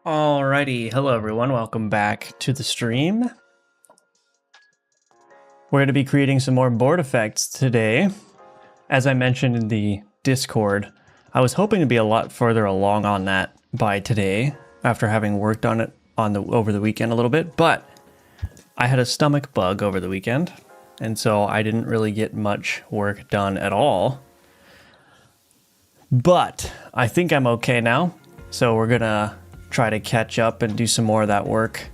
Alrighty, hello everyone, welcome back to the stream. We're going to be creating some more board effects today. As I mentioned in the Discord, I was hoping to be a lot further along on that by today, after having worked on it over the weekend a little bit, but I had a stomach bug over the weekend, and so I didn't really get much work done at all. But I think I'm okay now, so we're gonna try to catch up and do some more of that work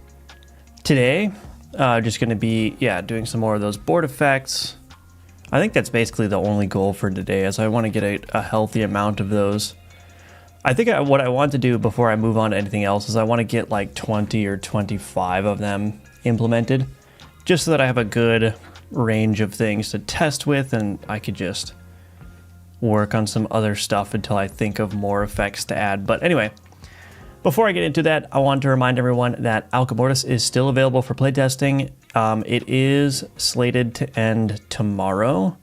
today. Just gonna be, doing some more of those board effects. I think that's basically the only goal for today, as I want to get a healthy amount of those. I think what I want to do before I move on to anything else is I want to get like 20 or 25 of them implemented, just so that I have a good range of things to test with, and I could just work on some other stuff until I think of more effects to add. But anyway, before I get into that, I want to remind everyone that Alka Mortis is still available for playtesting. It is slated to end tomorrow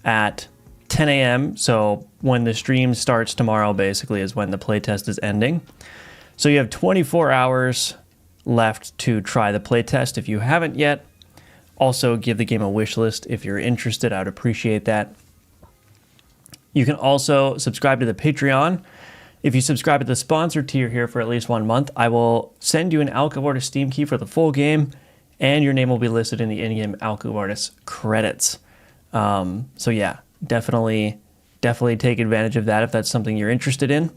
at 10 a.m. So when the stream starts tomorrow, basically, is when the playtest is ending. So you have 24 hours left to try the playtest if you haven't yet. Also, give the game a wish list if you're interested. I would appreciate that. You can also subscribe to the Patreon. If you subscribe to the sponsor tier here for at least 1 month, I will send you an Alka Mortis Steam key for the full game, and your name will be listed in the in-game Alka Mortis credits. So yeah, definitely take advantage of that if that's something you're interested in.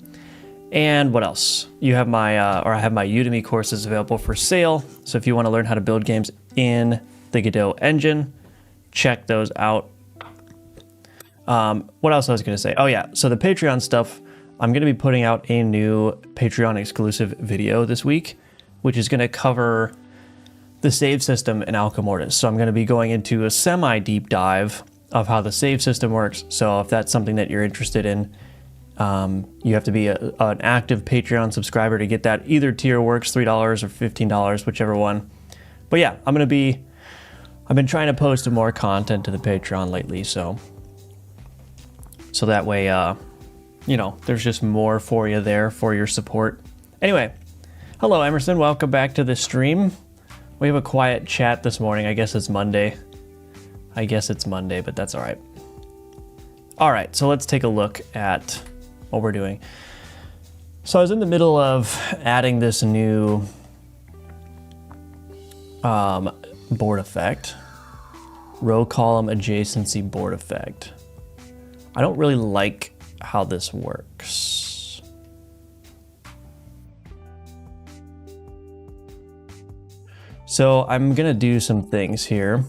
And what else? You have I have my Udemy courses available for sale. So if you want to learn how to build games in the Godot engine, check those out. What else I was going to say? Oh yeah, so the Patreon stuff. I'm going to be putting out a new Patreon exclusive video this week, which is going to cover the save system in Alka Mortis. So I'm going to be going into a semi-deep dive of how the save system works. So if that's something that you're interested in, you have to be an active Patreon subscriber to get that. Either tier works, $3 or $15, whichever one. But yeah, I've been trying to post more content to the Patreon lately, so that way, there's just more for you there for your support. Anyway, hello Emerson, welcome back to the stream. We have a quiet chat this morning. I guess it's Monday, but that's all right. All right, so let's take a look at what we're doing. So I was in the middle of adding this new board effect, row column adjacency board effect. I don't really like how this works. So I'm gonna do some things here.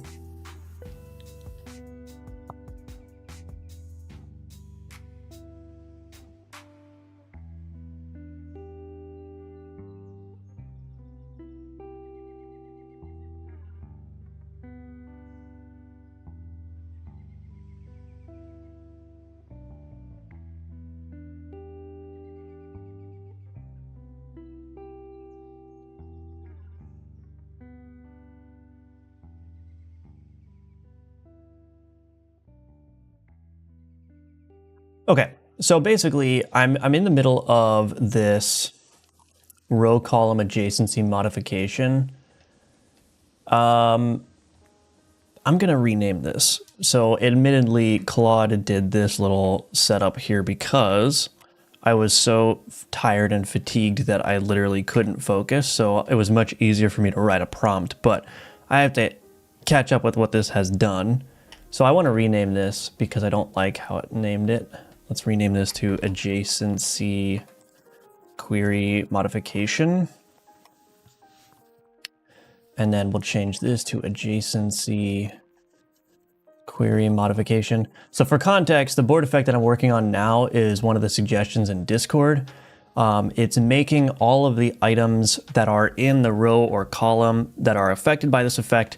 Okay, so basically I'm in the middle of this row column adjacency modification. I'm gonna rename this. So admittedly, Claude did this little setup here because I was so tired and fatigued that I literally couldn't focus. So it was much easier for me to write a prompt, but I have to catch up with what this has done. So I want to rename this because I don't like how it named it. Let's rename this to adjacency query modification. And then we'll change this to adjacency query modification. So for context, the board effect that I'm working on now is one of the suggestions in Discord. It's making all of the items that are in the row or column that are affected by this effect,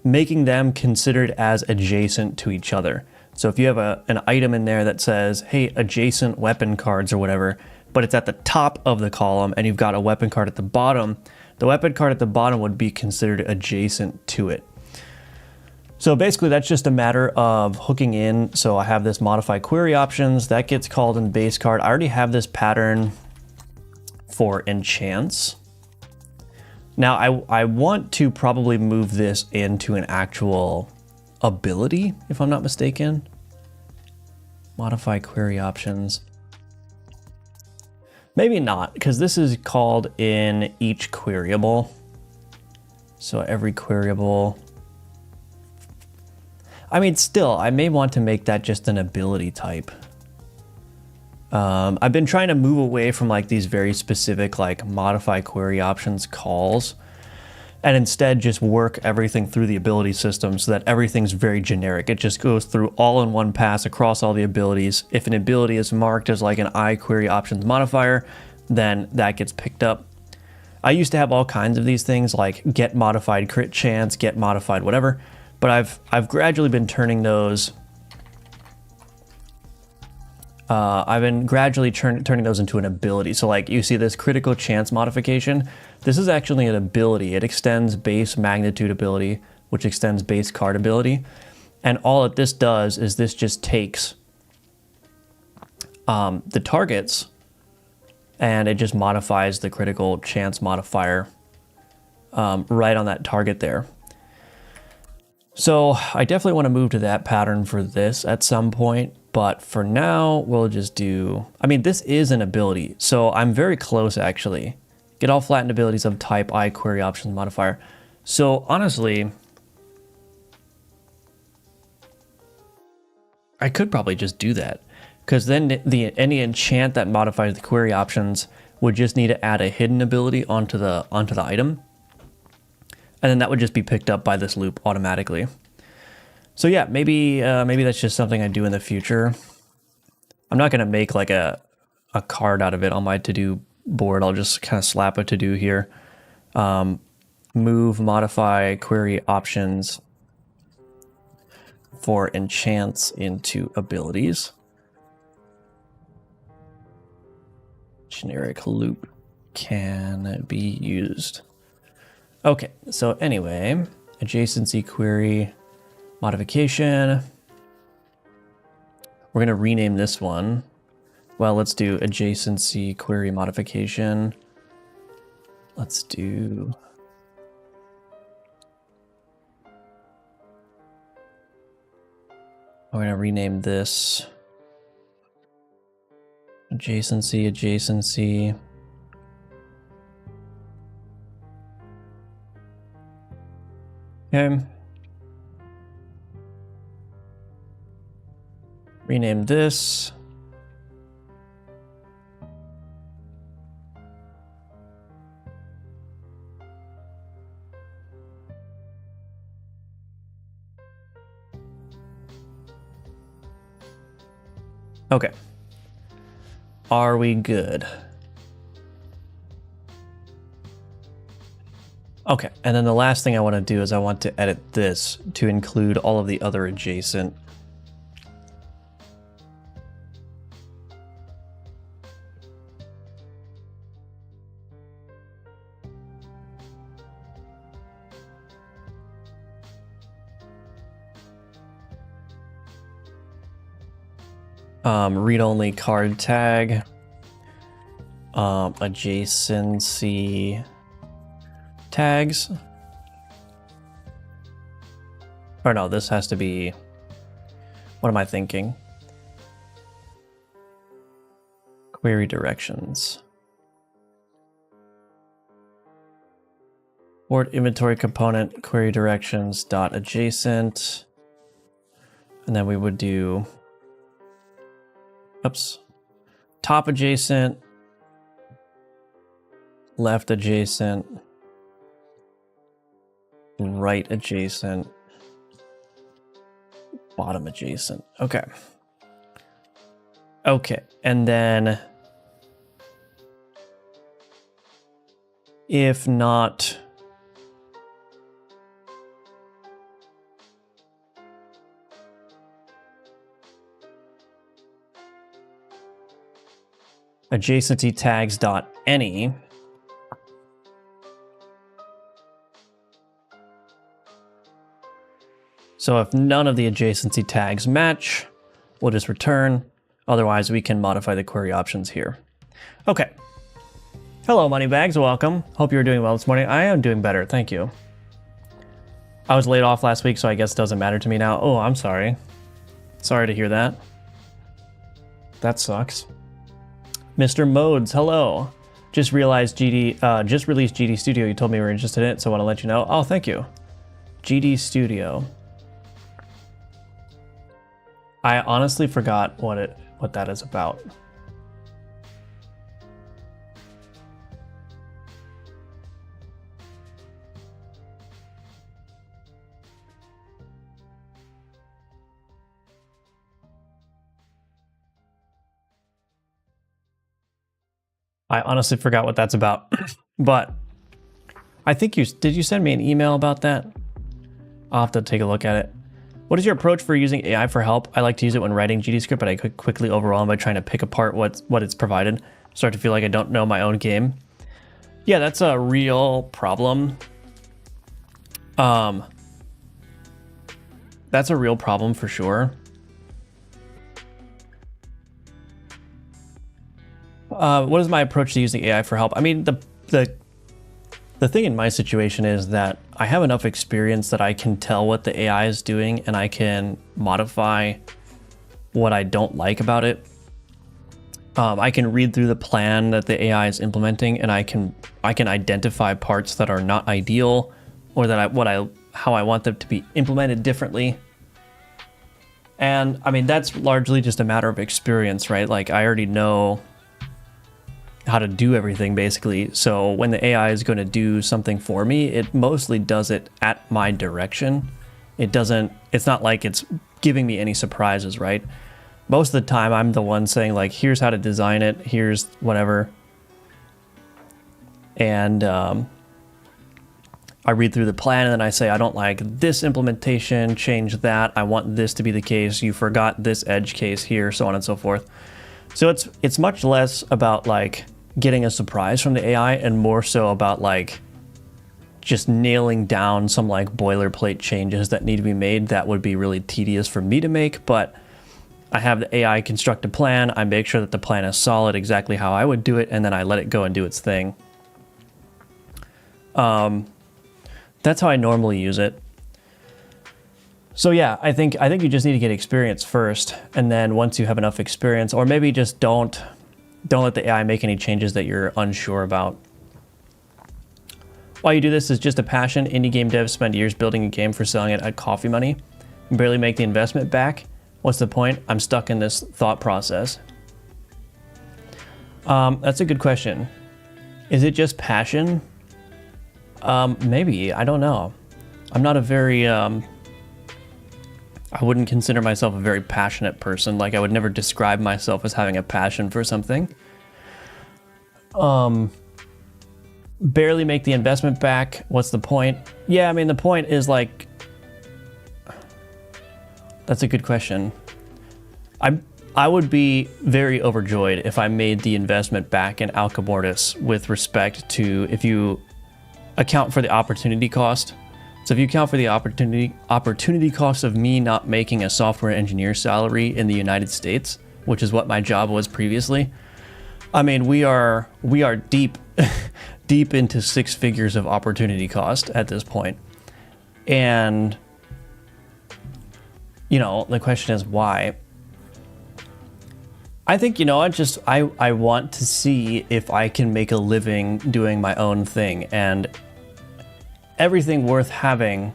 making them considered as adjacent to each other. So if you have an item in there that says, hey, adjacent weapon cards or whatever, but it's at the top of the column and you've got a weapon card at the bottom, the weapon card at the bottom would be considered adjacent to it. So basically that's just a matter of hooking in. So I have this modify query options that gets called in base card. I already have this pattern for enchants. Now I want to probably move this into an actual ability, if I'm not mistaken. Modify query options. Maybe not, because this is called in each queryable. So every queryable. I mean, still, I may want to make that just an ability type. I've been trying to move away from like these very specific like modify query options calls, and instead just work everything through the ability system so that everything's very generic. It just goes through all in one pass across all the abilities. If an ability is marked as like an iQuery options modifier, then that gets picked up. I used to have all kinds of these things like get modified crit chance, get modified whatever, but I've gradually been turning those. Turning those into an ability. So like you see this critical chance modification, this is actually an ability. It extends base magnitude ability, which extends base card ability. And all that this does is this just takes the targets and it just modifies the critical chance modifier right on that target there. So I definitely want to move to that pattern for this at some point. But for now, we'll just do, I mean, this is an ability, so I'm very close actually. Get all flattened abilities of type iQuery options modifier. So honestly, I could probably just do that, because then any enchant that modifies the query options would just need to add a hidden ability onto the item, and then that would just be picked up by this loop automatically. So yeah, maybe that's just something I do in the future. I'm not gonna make like a card out of it on my to-do board. I'll just kind of slap a to-do here. Move, modify, query options for enchants into abilities. Generic loop can be used. Okay, so anyway, adjacency query modification. We're going to rename this one. Well, let's do adjacency query modification. Let's do... We're going to rename this adjacency. Okay. Rename this. Okay. Are we good? Okay, and then the last thing I want to do is I want to edit this to include all of the other adjacent. Read-only card tag, adjacency tags. Or no, this has to be, what am I thinking? Query directions. Board inventory component, query directions dot adjacent. And then we would do, oops, top adjacent, left adjacent, right adjacent, bottom adjacent. Okay. Okay, and then if not, adjacency tags dot any. So if none of the adjacency tags match, we'll just return. Otherwise, we can modify the query options here. Okay. Hello, Moneybags. Welcome. Hope you're doing well this morning. I am doing better. Thank you. I was laid off last week, so I guess it doesn't matter to me now. Oh, I'm sorry. Sorry to hear that. That sucks. Mr. Modes, hello. Just released GD Studio. You told me you were interested in it, so I want to let you know. Oh, thank you. GD Studio. I honestly forgot what that is about. I honestly forgot what that's about, but I think did you send me an email about that? I'll have to take a look at it. What is your approach for using AI for help? I like to use it when writing GD script, but I could quickly overwhelm by trying to pick apart what it's provided. Start to feel like I don't know my own game. Yeah, that's a real problem. That's a real problem for sure. What is my approach to using AI for help? I mean, the thing in my situation is that I have enough experience that I can tell what the AI is doing and I can modify what I don't like about it. I can read through the plan that the AI is implementing and I can identify parts that are not ideal or that how I want them to be implemented differently. And I mean, that's largely just a matter of experience, right? Like I already know how to do everything basically. So when the AI is going to do something for me, it mostly does it at my direction. It's not like it's giving me any surprises, right? Most of the time I'm the one saying like, here's how to design it, here's whatever. And I read through the plan and then I say, I don't like this implementation, change that. I want this to be the case. You forgot this edge case here, so on and so forth. So it's much less about like getting a surprise from the AI and more so about like just nailing down some like boilerplate changes that need to be made that would be really tedious for me to make. But I have the AI construct a plan. I make sure that the plan is solid, exactly how I would do it, and then I let it go and do its thing. That's how I normally use it. So yeah, I think you just need to get experience first, and then once you have enough experience, or maybe just don't let the AI make any changes that you're unsure about. Why you do this is just a passion. Indie game devs spend years building a game for selling it at coffee money and barely make the investment back. What's the point? I'm stuck in this thought process. That's a good question. Is it just passion? Maybe, I don't know. I'm not a very, I wouldn't consider myself a very passionate person. Like I would never describe myself as having a passion for something. Barely make the investment back. What's the point? Yeah, I mean, the point is like, that's a good question. I would be very overjoyed if I made the investment back in Alka Mortis with respect to if you account for the opportunity cost. So if you account for the opportunity cost of me not making a software engineer salary in the United States, which is what my job was previously, I mean, we are deep deep into six figures of opportunity cost at this point. And you know, the question is why? I think, you know, I want to see if I can make a living doing my own thing, and everything worth having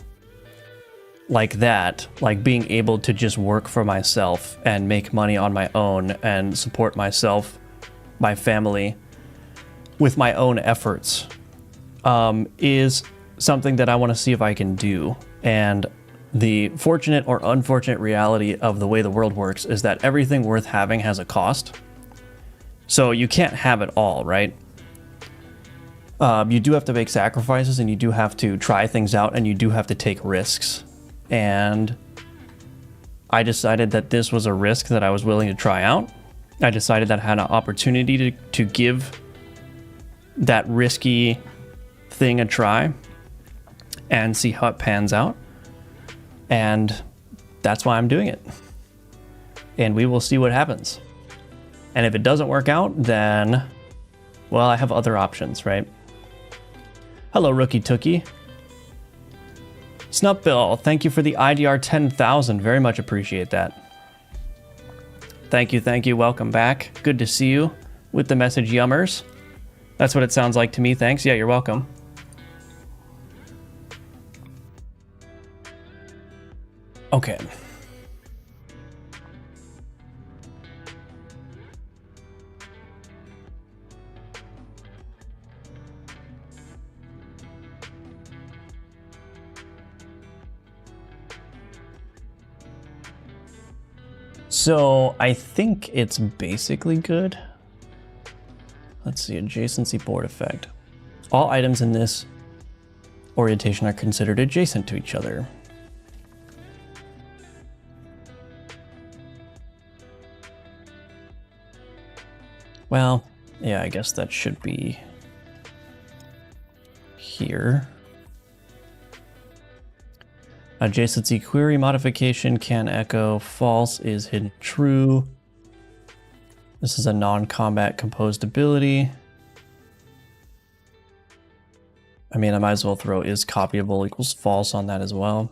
like that, like being able to just work for myself and make money on my own and support myself, my family with my own efforts, is something that I want to see if I can do. And the fortunate or unfortunate reality of the way the world works is that everything worth having has a cost. So you can't have it all, right? You do have to make sacrifices, and you do have to try things out, and you do have to take risks. And I decided that this was a risk that I was willing to try out. I decided that I had an opportunity to give that risky thing a try and see how it pans out. And that's why I'm doing it. And we will see what happens. And if it doesn't work out, then Well, I have other options, right? Hello, Rookie Tookie. Snupbill, thank you for the IDR 10,000. Very much appreciate that. Thank you. Welcome back. Good to see you with the message yummers. That's what it sounds like to me. Thanks. Yeah, you're welcome. Okay. So I think it's basically good. Let's see, adjacency board effect. All items in this orientation are considered adjacent to each other. Well, yeah, I guess that should be here. Adjacency query modification can echo false is hidden true. This is a non-combat composed ability. I mean, I might as well throw is copyable equals false on that as well.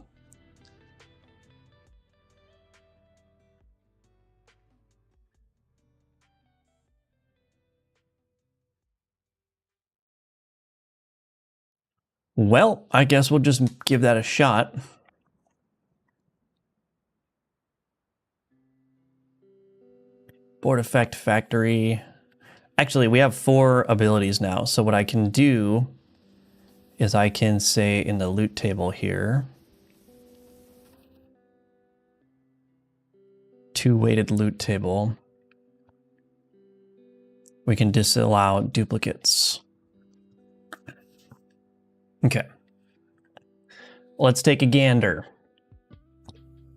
Well, I guess we'll just give that a shot. Board effect factory. Actually, we have 4 abilities now. So what I can do is I can say in the loot table here, 2-weighted loot table, we can disallow duplicates. Okay. Let's take a gander.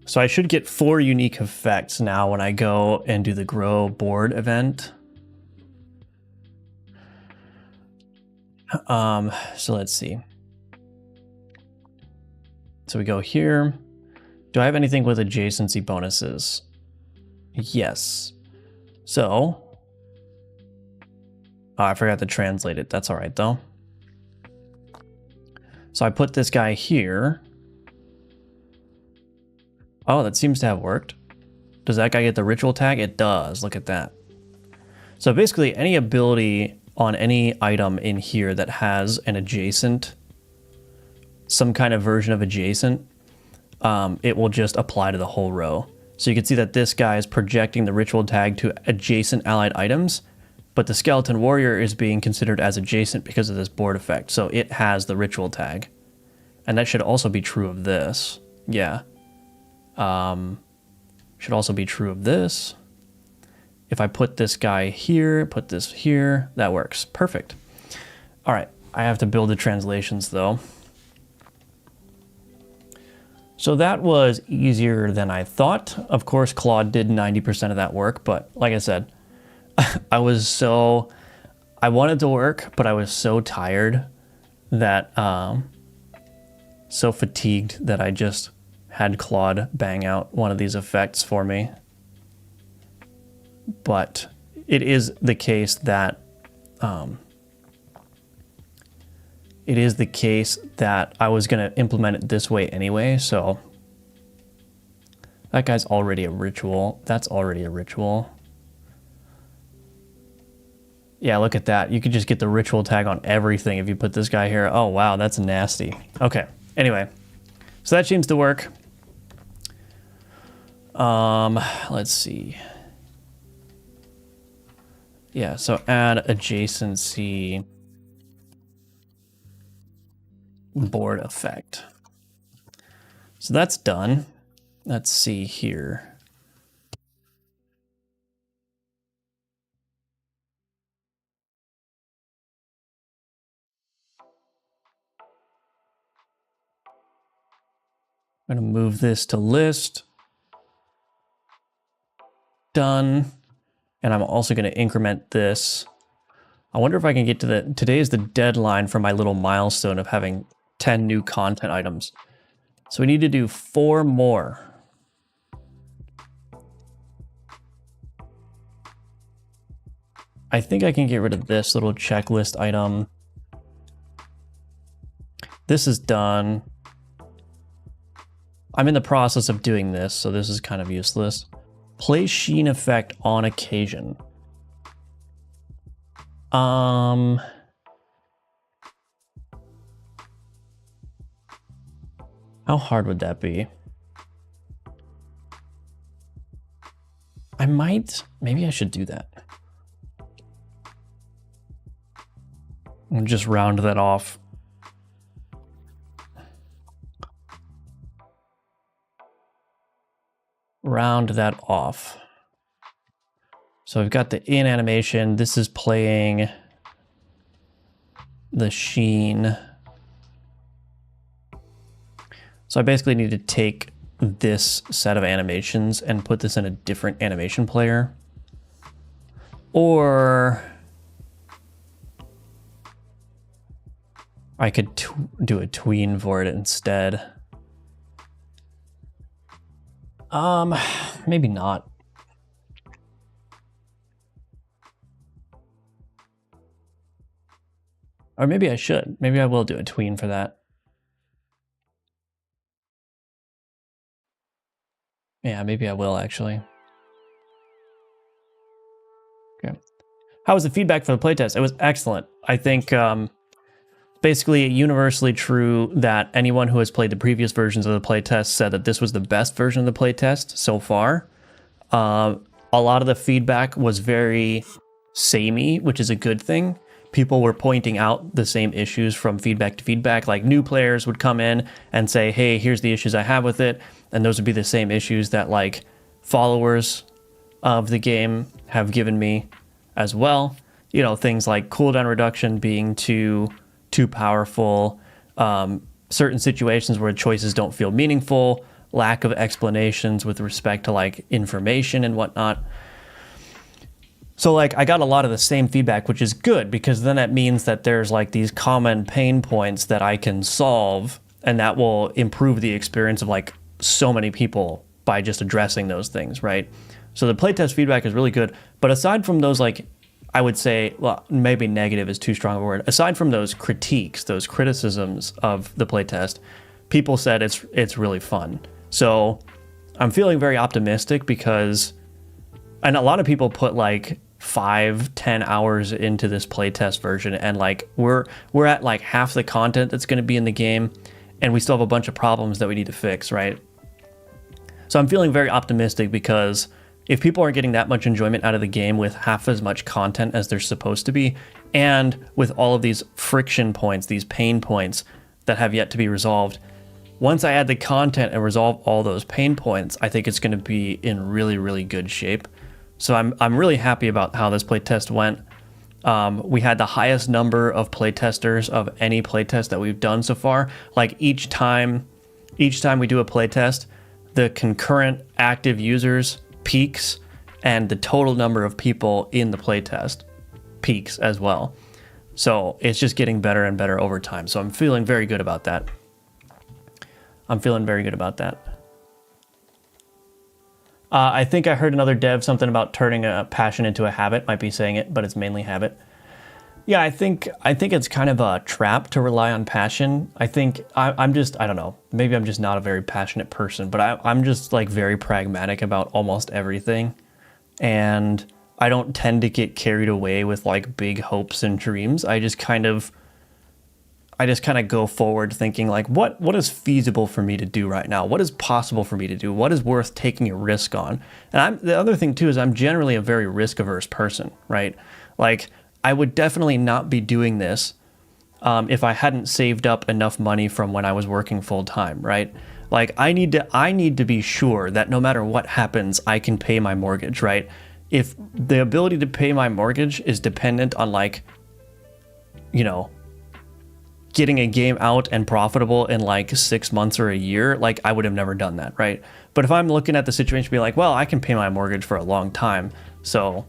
So I should get 4 unique effects now when I go and do the grow board event. So let's see. So we go here. Do I have anything with adjacency bonuses? Yes. So, oh, I forgot to translate it. That's all right though. So I put this guy here. Oh, that seems to have worked. Does that guy get the ritual tag? It does. Look at that. So basically any ability on any item in here that has an adjacent, some kind of version of adjacent, it will just apply to the whole row. So you can see that this guy is projecting the ritual tag to adjacent allied items, but the skeleton warrior is being considered as adjacent because of this board effect. So it has the ritual tag. And that should also be true of this. Yeah. Should also be true of this. If I put this guy here, put this here, that works. Perfect. All right, I have to build the translations though. So that was easier than I thought. Of course, Claude did 90% of that work, but like I said, I wanted to work, but I was so tired that, so fatigued that I just had Claude bang out one of these effects for me. But it is the case that I was going to implement it this way anyway. So that guy's already a ritual. That's already a ritual. Yeah, look at that. You could just get the ritual tag on everything if you put this guy here. Oh, wow, that's nasty. Okay, anyway. So that seems to work. Let's see. Yeah, so add adjacency board effect. So that's done. Let's see here. I'm going to move this to list. Done. And I'm also going to increment this. I wonder if I can get to the... Today is the deadline for my little milestone of having 10 new content items. So we need to do 4 more. I think I can get rid of this little checklist item. This is done. I'm in the process of doing this, so this is kind of useless. Play sheen effect on occasion. How hard would that be? Maybe I should do that. And just round that off. Round that off. So I've got the in animation. This is playing the sheen. So I basically need to take this set of animations and put this in a different animation player. Or I could do a tween for it instead. Maybe not. Or maybe I should. Maybe I will do a tween for that. Yeah, maybe I will actually. Okay. How was the feedback for the playtest? It was excellent. I think basically universally true that anyone who has played the previous versions of the playtest said that this was the best version of the playtest so far. A lot of the feedback was very samey, which is a good thing. People were pointing out the same issues from feedback to feedback. Like new players would come in and say, hey, here's the issues I have with it. And those would be the same issues that like followers of the game have given me as well. You know, things like cooldown reduction being too powerful, certain situations where choices don't feel meaningful, lack of explanations with respect to like information and whatnot. So like I got a lot of the same feedback, which is good because then that means that there's like these common pain points that I can solve and that will improve the experience of like so many people by just addressing those things, right? So the playtest feedback is really good. But aside from those, like, I would say, well, maybe negative is too strong a word. Aside from those critiques, those criticisms of the playtest, people said it's really fun. So I'm feeling very optimistic because, and a lot of people put like 5-10 hours into this playtest version, and like we're at like half the content that's going to be in the game, and we still have a bunch of problems that we need to fix, right? So I'm feeling very optimistic because if people are getting that much enjoyment out of the game with half as much content as they're supposed to be, and with all of these friction points, these pain points that have yet to be resolved, once I add the content and resolve all those pain points, I think it's going to be in really, really good shape. So I'm really happy about how this playtest went. We had the highest number of playtesters of any playtest that we've done so far. Like each time we do a playtest, the concurrent active users peaks and the total number of people in the playtest peaks as well. So it's just getting better and better over time. So I'm feeling very good about that. I think I heard another dev something about turning a passion into a habit. Might be saying it, but it's mainly habit. Yeah, I think it's kind of a trap to rely on passion. I think I'm just, I don't know, maybe I'm just not a very passionate person, but I'm just like very pragmatic about almost everything. And I don't tend to get carried away with like big hopes and dreams. I just kind of go forward thinking like, what is feasible for me to do right now? What is possible for me to do? What is worth taking a risk on? And the other thing too is I'm generally a very risk averse person, right? Like I would definitely not be doing this if I hadn't saved up enough money from when I was working full time, right? Like I need to be sure that no matter what happens, I can pay my mortgage, right? If the ability to pay my mortgage is dependent on like, you know, getting a game out and profitable in like 6 months or a year, like I would have never done that, right? But if I'm looking at the situation be like, well, I can pay my mortgage for a long time, so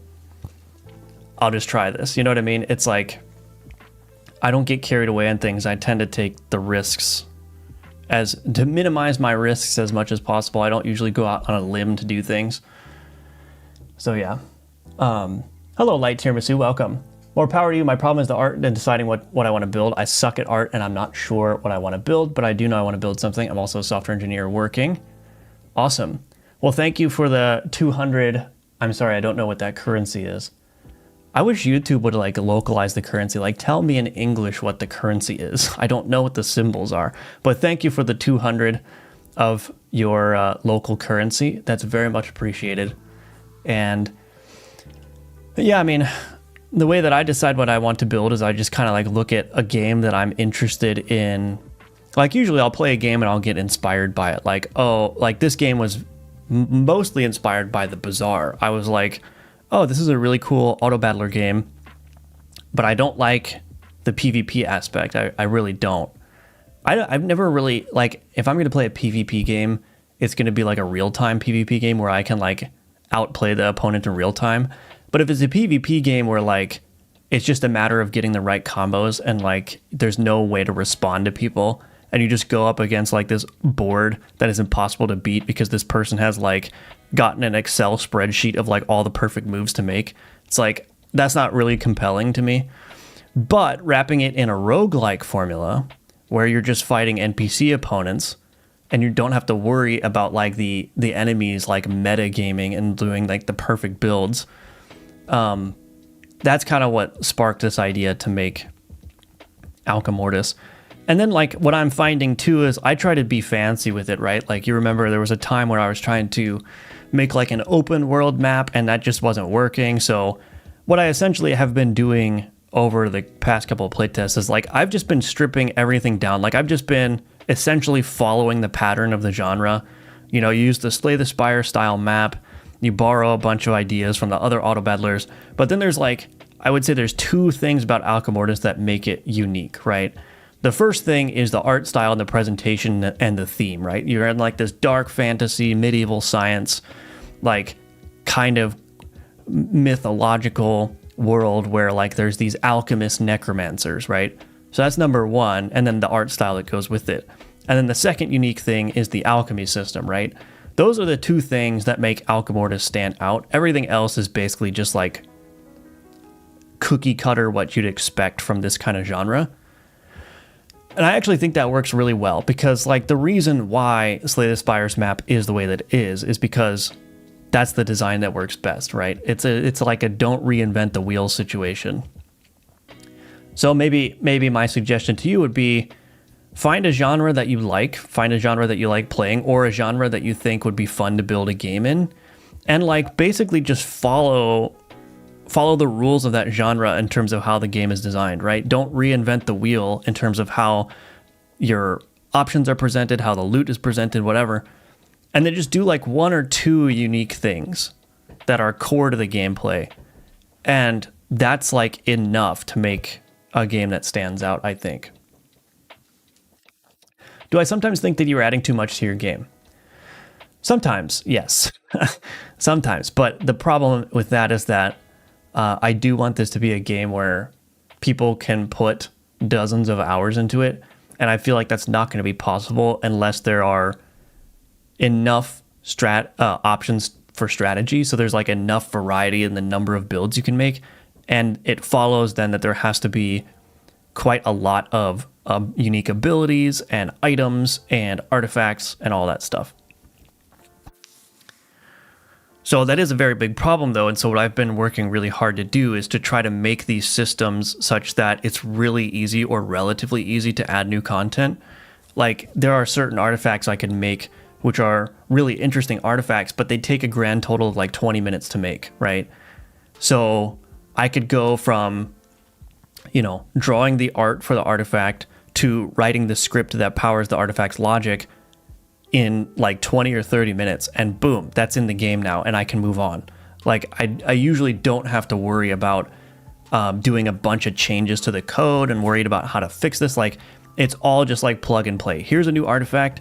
I'll just try this. You know what I mean? It's like, I don't get carried away on things. I tend to take the risks to minimize my risks as much as possible. I don't usually go out on a limb to do things. So yeah. Hello, Light Tiramisu, welcome. More power to you. My problem is the art and deciding what I want to build. I suck at art and I'm not sure what I want to build, but I do know I want to build something. I'm also a software engineer working. Awesome. Well, thank you for the 200. I'm sorry, I don't know what that currency is. I wish YouTube would like localize the currency. Like tell me in English what the currency is. I don't know what the symbols are, but thank you for the 200 of your local currency. That's very much appreciated. And yeah, I mean, the way that I decide what I want to build is I just kind of like look at a game that I'm interested in. Like usually I'll play a game and I'll get inspired by it. Like, oh, like this game was mostly inspired by the Bazaar. I was like, oh, this is a really cool auto battler game, but I don't like the PvP aspect. I really don't. I've never really, like, if I'm going to play a PvP game, it's going to be like a real-time PvP game where I can like outplay the opponent in real time. But if it's a PvP game where like it's just a matter of getting the right combos and like there's no way to respond to people and you just go up against like this board that is impossible to beat because this person has like gotten an Excel spreadsheet of like all the perfect moves to make. It's like, that's not really compelling to me. But wrapping it in a roguelike formula where you're just fighting NPC opponents and you don't have to worry about like the enemies like metagaming and doing like the perfect builds. That's kind of what sparked this idea to make Alchemortis. And then like what I'm finding too is I try to be fancy with it, right? Like you remember there was a time where I was trying to make like an open world map and that just wasn't working. So what I essentially have been doing over the past couple of playtests is like I've just been stripping everything down. Like I've just been essentially following the pattern of the genre. You know, you use the Slay the Spire style map, you borrow a bunch of ideas from the other auto battlers, but then there's like, I would say there's two things about Alchemortis that make it unique, right? The first thing is the art style and the presentation and the theme, right? You're in like this dark fantasy, medieval science, like kind of mythological world where like there's these alchemist necromancers, right? So that's number one, and then the art style that goes with it. And then the second unique thing is the alchemy system, right? Those are the two things that make Alchemortis stand out. Everything else is basically just like cookie cutter what you'd expect from this kind of genre. And I actually think that works really well because like the reason why Slay the Spire's map is the way that it is because that's the design that works best, right? It's like a don't reinvent the wheel situation. So maybe my suggestion to you would be find a genre that you like, find a genre that you like playing, or a genre that you think would be fun to build a game in, and like basically just follow the rules of that genre in terms of how the game is designed, right? Don't reinvent the wheel in terms of how your options are presented, how the loot is presented, whatever. And then just do like one or two unique things that are core to the gameplay. And that's like enough to make a game that stands out, I think. Do I sometimes think that you're adding too much to your game? Sometimes, yes. Sometimes. But the problem with that is that I do want this to be a game where people can put dozens of hours into it. And I feel like that's not going to be possible unless there are enough options for strategy. So there's like enough variety in the number of builds you can make. And it follows then that there has to be quite a lot of unique abilities and items and artifacts and all that stuff. So that is a very big problem though. And so what I've been working really hard to do is to try to make these systems such that it's really easy or relatively easy to add new content. Like there are certain artifacts I can make which are really interesting artifacts, but they take a grand total of like 20 minutes to make, right? So I could go from, you know, drawing the art for the artifact to writing the script that powers the artifact's logic in like 20 or 30 minutes, and boom, that's in the game now, and I can move on. Like I usually don't have to worry about doing a bunch of changes to the code and worried about how to fix this. Like it's all just like plug and play. Here's a new artifact.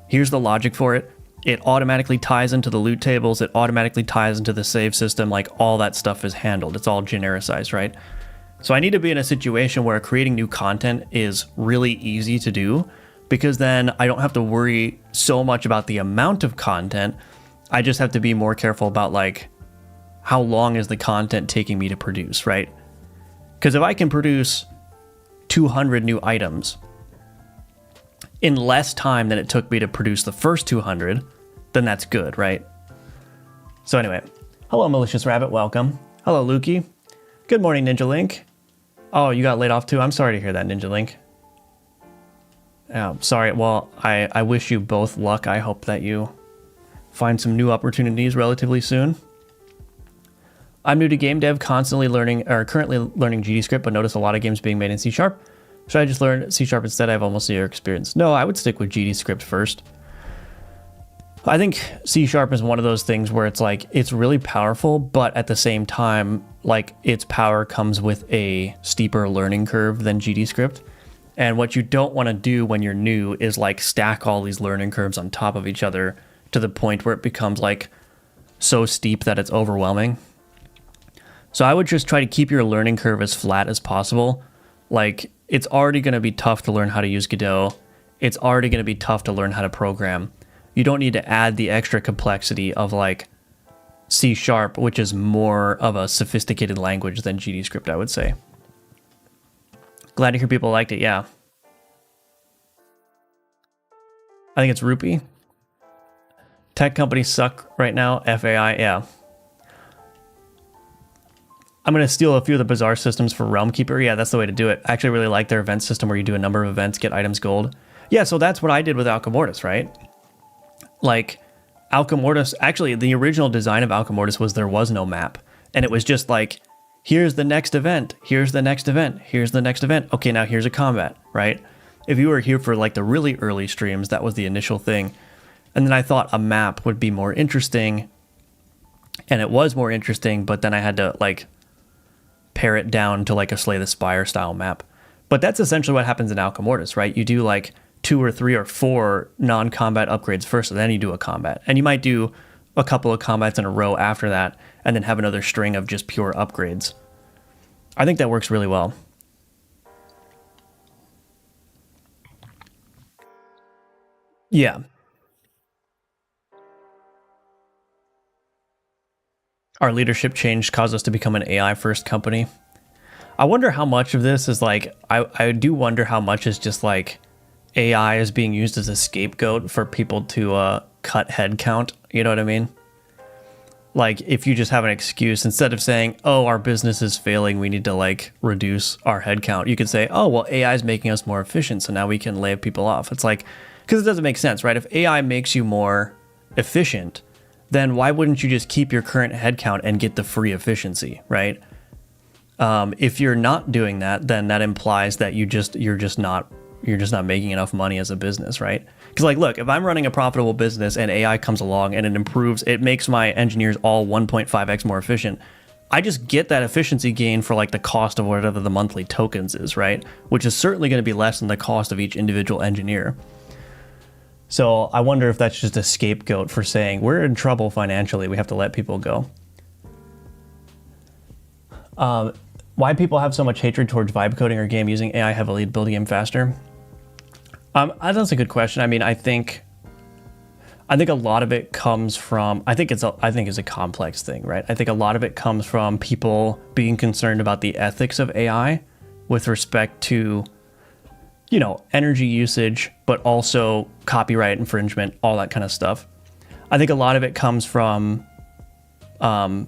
Here's the logic for it. It automatically ties into the loot tables. It automatically ties into the save system. Like all that stuff is handled. It's all genericized, right? So I need to be in a situation where creating new content is really easy to do, because then I don't have to worry so much about the amount of content. I just have to be more careful about like how long is the content taking me to produce, right? Because if I can produce 200 new items in less time than it took me to produce the first 200, then that's good, right? So anyway, hello, Malicious Rabbit, welcome. Hello, Lukey. Good morning, Ninja Link. Oh, you got laid off too? I'm sorry to hear that, Ninja Link. Oh, sorry. Well, I wish you both luck. I hope that you find some new opportunities relatively soon. I'm new to game dev, currently learning GDScript, but notice a lot of games being made in C#. Should I just learn C# instead? I have almost zero experience. No, I would stick with GDScript first. I think C# is one of those things where it's like, it's really powerful, but at the same time, like its power comes with a steeper learning curve than GDScript. And what you don't want to do when you're new is like stack all these learning curves on top of each other to the point where it becomes like so steep that it's overwhelming. So I would just try to keep your learning curve as flat as possible. Like, it's already going to be tough to learn how to use Godot. It's already going to be tough to learn how to program. You don't need to add the extra complexity of like C#, which is more of a sophisticated language than GDScript, I would say. Glad to hear people liked it, yeah. I think it's Rupee. Tech companies suck right now, FAI, yeah. I'm going to steal a few of the Bazaar systems for Realm Keeper. Yeah, that's the way to do it. I actually really like their event system where you do a number of events, get items gold. Yeah, so that's what I did with Alchemortis, right? Like, Alchemortis, actually, the original design of Alchemortis was there was no map. And it was just like, here's the next event, here's the next event, here's the next event. Okay, now here's a combat, right? If you were here for like the really early streams, that was the initial thing. And then I thought a map would be more interesting. And it was more interesting, but then I had to like pare it down to like a Slay the Spire style map. But that's essentially what happens in Alchemortis, right? You do like 2 or 3 or 4 non-combat upgrades first, and then you do a combat. And you might do a couple of combats in a row after that, and then have another string of just pure upgrades. I think that works really well. Yeah. Our leadership change caused us to become an AI first company. I wonder how much of this is like, I do wonder how much is just like AI is being used as a scapegoat for people to cut headcount. You know what I mean? Like if you just have an excuse, instead of saying, oh, our business is failing, we need to like reduce our headcount, you could say, oh, well, AI is making us more efficient, so now we can lay people off. It's like, because it doesn't make sense, right? If AI makes you more efficient, then why wouldn't you just keep your current headcount and get the free efficiency, right? If you're not doing that, then that implies that you're just not making enough money as a business, right? Because like, look, if I'm running a profitable business and AI comes along and it makes my engineers all 1.5x more efficient, I just get that efficiency gain for like the cost of whatever the monthly tokens is, right? Which is certainly going to be less than the cost of each individual engineer. So I wonder if that's just a scapegoat for saying we're in trouble financially, we have to let people go. Why people have so much hatred towards vibe coding or game using AI heavily to build a game faster? That's a good question. I mean, I think a lot of it comes from, I think it's a complex thing, right? I think a lot of it comes from people being concerned about the ethics of AI with respect to, you know, energy usage, but also copyright infringement, all that kind of stuff. I think a lot of it comes from, I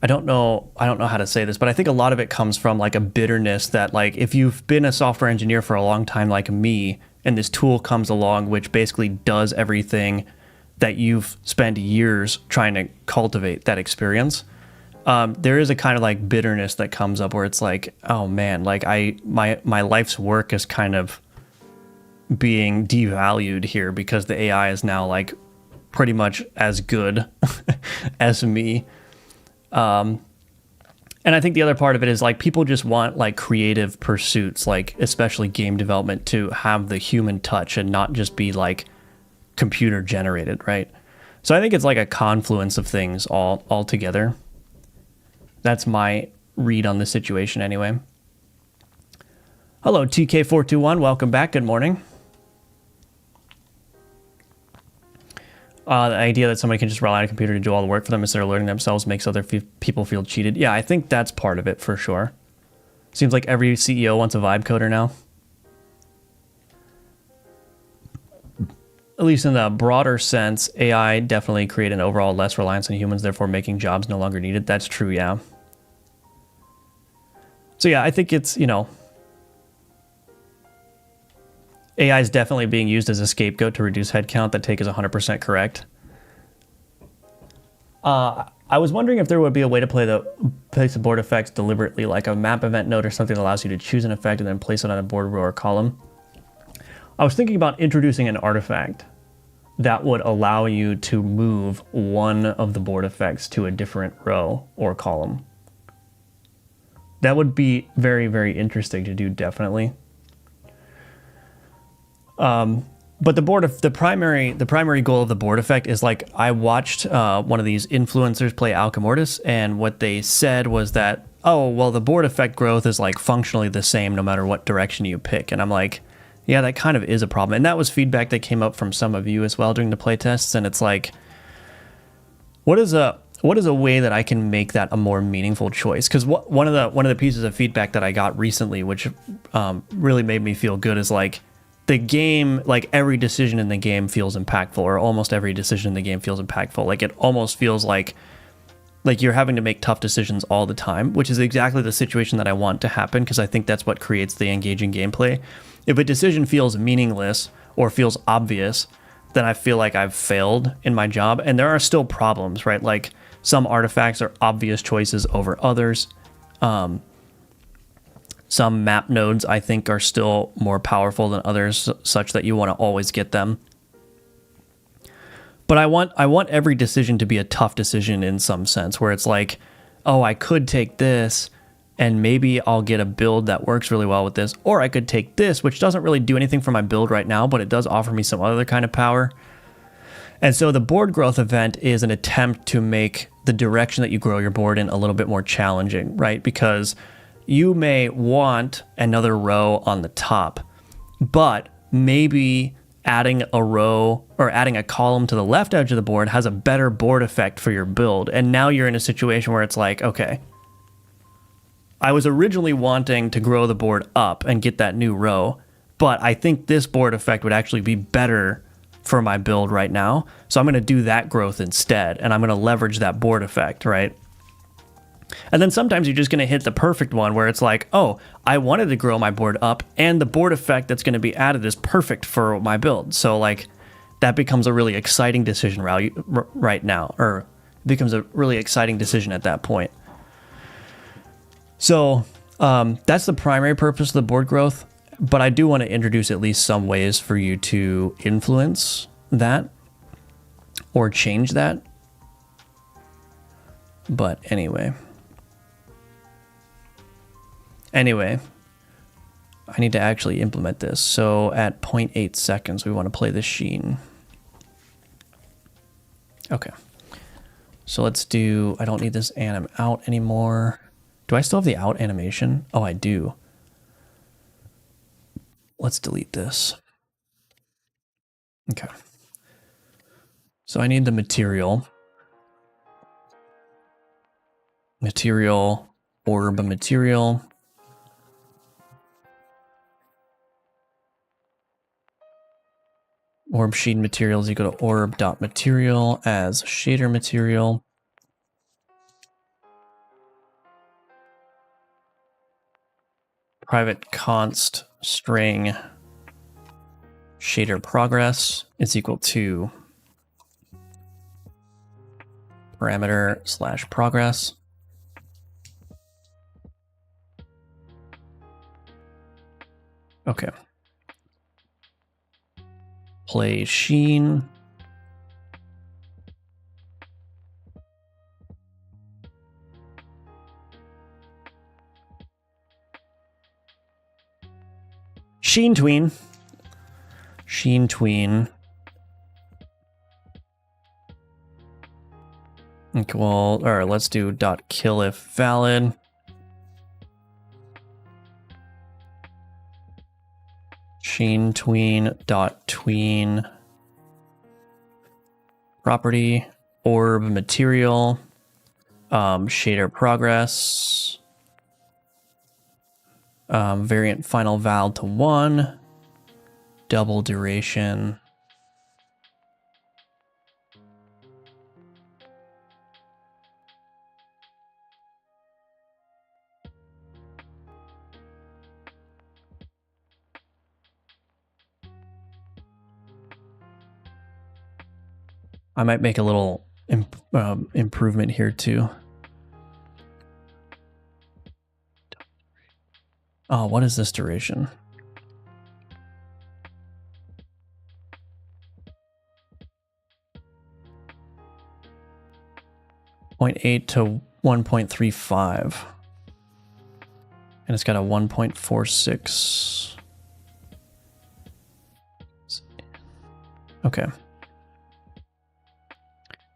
don't know how to say this, but I think a lot of it comes from like a bitterness that like, if you've been a software engineer for a long time like me, and this tool comes along which basically does everything that you've spent years trying to cultivate that experience, there is a kind of like bitterness that comes up where it's like, oh man, like my life's work is kind of being devalued here because the AI is now like pretty much as good as me. And I think the other part of it is like people just want like creative pursuits, like especially game development, to have the human touch and not just be like computer generated, right? So I think it's like a confluence of things all together. That's my read on the situation anyway. Hello, TK421. Welcome back. Good morning. The idea that somebody can just rely on a computer to do all the work for them instead of learning themselves makes other people feel cheated. Yeah, I think that's part of it for sure. Seems like every CEO wants a vibe coder now. At least in the broader sense, AI definitely create an overall less reliance on humans, therefore making jobs no longer needed. That's true, yeah. So yeah, I think it's, you know, AI is definitely being used as a scapegoat to reduce headcount. That take is 100% correct. I was wondering if there would be a way to place the board effects deliberately, like a map event node or something that allows you to choose an effect and then place it on a board row or column. I was thinking about introducing an artifact that would allow you to move one of the board effects to a different row or column. That would be very, very interesting to do, definitely. But the primary goal of the board effect is, like, I watched one of these influencers play Alchemortis, and what they said was that, oh, well, the board effect growth is like functionally the same no matter what direction you pick. And I'm like, yeah, that kind of is a problem. And that was feedback that came up from some of you as well during the playtests. And it's like, what is a way that I can make that a more meaningful choice? Because one of the pieces of feedback that I got recently, which really made me feel good, is like, the game, like every decision in the game feels impactful, or almost every decision in the game feels impactful. Like it almost feels like you're having to make tough decisions all the time, which is exactly the situation that I want to happen, because I think that's what creates the engaging gameplay. If a decision feels meaningless or feels obvious, then I feel like I've failed in my job. And there are still problems, right? Like some artifacts are obvious choices over others. Some map nodes, I think, are still more powerful than others, such that you want to always get them. But I want every decision to be a tough decision in some sense, where it's like, oh, I could take this, and maybe I'll get a build that works really well with this, or I could take this, which doesn't really do anything for my build right now, but it does offer me some other kind of power. And so the board growth event is an attempt to make the direction that you grow your board in a little bit more challenging, right? Because you may want another row on the top, but maybe adding a row or adding a column to the left edge of the board has a better board effect for your build. And now you're in a situation where it's like, okay, I was originally wanting to grow the board up and get that new row, but I think this board effect would actually be better for my build right now. So I'm going to do that growth instead, and I'm going to leverage that board effect, right? And then sometimes you're just going to hit the perfect one where it's like, oh, I wanted to grow my board up, and the board effect that's going to be added is perfect for my build. So like that becomes a really exciting decision right now, or it becomes a really exciting decision at that point. So that's the primary purpose of the board growth, but I do want to introduce at least some ways for you to influence that or change that. But anyway, I need to actually implement this. So at 0.8 seconds, we want to play the sheen. Okay. So let's do, I don't need this anim out anymore. Do I still have the out animation? Oh, I do. Let's delete this. Okay. So I need the material. Orb material. Orb sheen materials equal to orb.material as shader material. Private const string shader progress is equal to parameter / progress. Okay. Play sheen. Sheen tween. Sheen tween. Okay, well, all right, let's do .kill if valid. Sheen tween dot tween property, orb material, shader progress, variant final val to 1, double duration. I might make a little improvement here too. Oh, what is this duration? .8 to 1.35. And it's got a 1.46. Okay.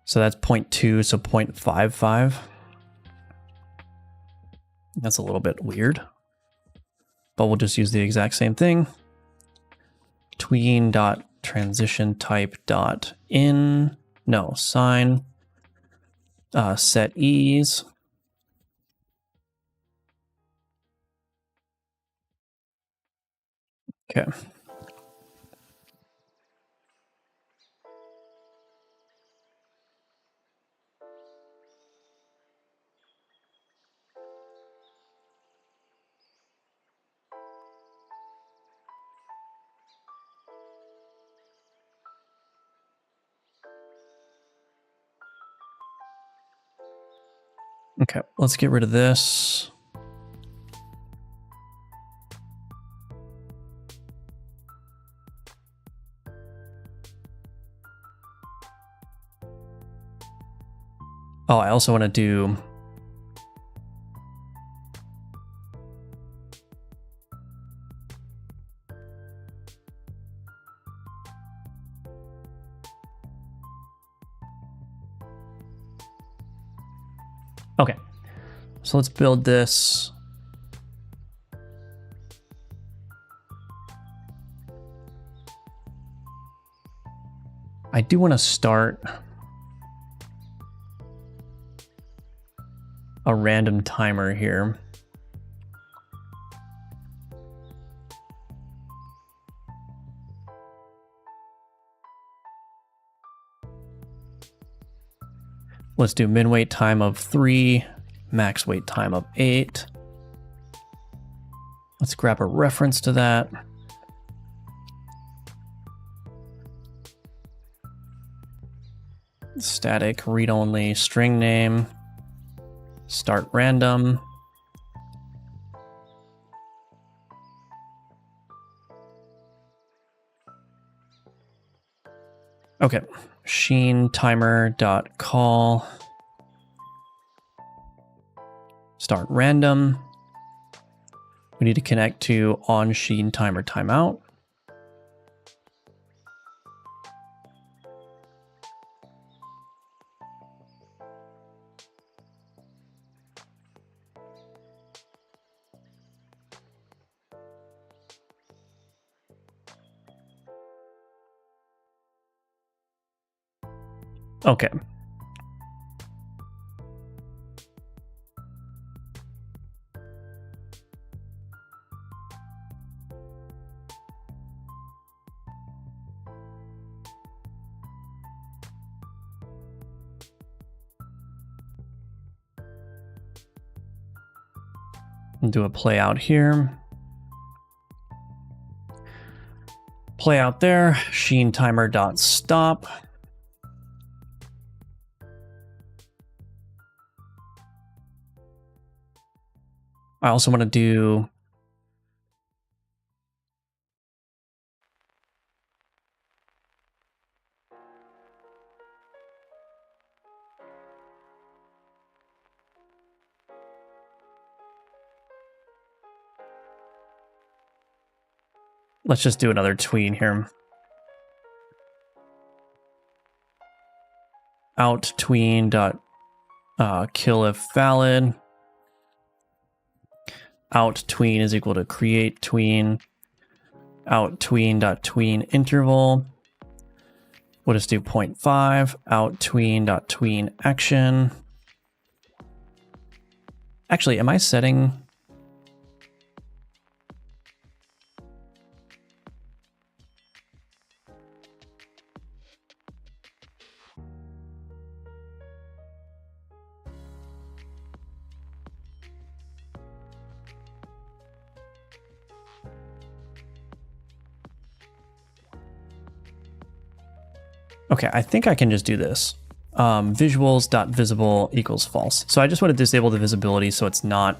So that's 0.2, so 0.55. That's a little bit weird, but we'll just use the exact same thing. Tween.transition_type.in, no, sign, set ease. Okay. Okay, let's get rid of this. Oh, I also want to do okay. So let's build this. I do want to start a random timer here. Let's do min wait time of 3, max wait time of 8. Let's grab a reference to that. Static read-only string name. Start random. Okay, Sheen timer.call. Start random. We need to connect to on Sheen timer timeout. Okay. And do a play out here. Play out there, Sheen timer.stop. I also want to do let's just do another tween here. Out tween dot kill if valid. Out tween is equal to create tween. Out tween dot tween interval. We'll just do 0.5 out tween action. Actually, am I setting? Okay, I think I can just do this. Visuals.visible equals false. So I just want to disable the visibility so it's not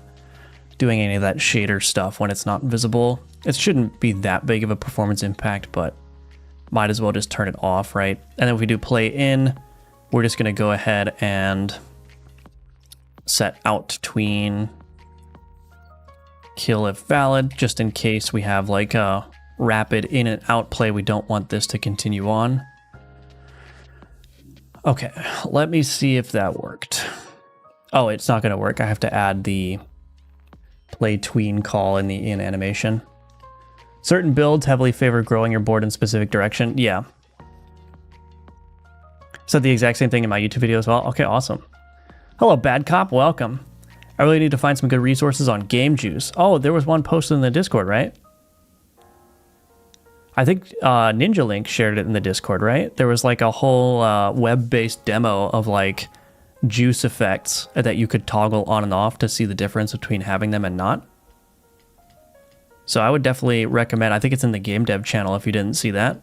doing any of that shader stuff when it's not visible. It shouldn't be that big of a performance impact, but might as well just turn it off, right? And then if we do play in, we're just going to go ahead and set out tween kill if valid, just in case we have like a rapid in and out play. We don't want this to continue on. Okay, let me see if that worked. Oh, it's not going to work. I have to add the play tween call in the in animation. Certain builds heavily favor growing your board in a specific direction. Yeah. Said the exact same thing in my YouTube video as well. Okay, awesome. Hello, Bad Cop. Welcome. I really need to find some good resources on Game Juice. Oh, there was one posted in the Discord, right? I think Ninja Link shared it in the Discord, right? There was like a whole web-based demo of like juice effects that you could toggle on and off to see the difference between having them and not. So I would definitely recommend, I think it's in the game dev channel if you didn't see that.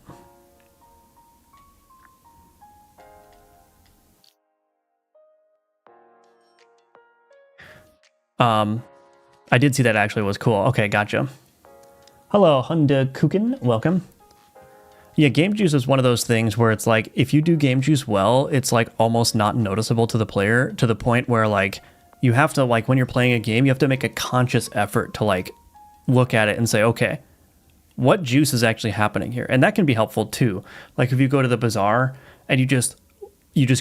I did see that actually was cool. Okay, gotcha. Hello, Hunda Kukin, welcome. Yeah, Game Juice is one of those things where it's like, if you do Game Juice well, it's like almost not noticeable to the player, to the point where like, you have to like, when you're playing a game, you have to make a conscious effort to like, look at it and say, okay, what juice is actually happening here? And that can be helpful too. Like if you go to the bazaar and you just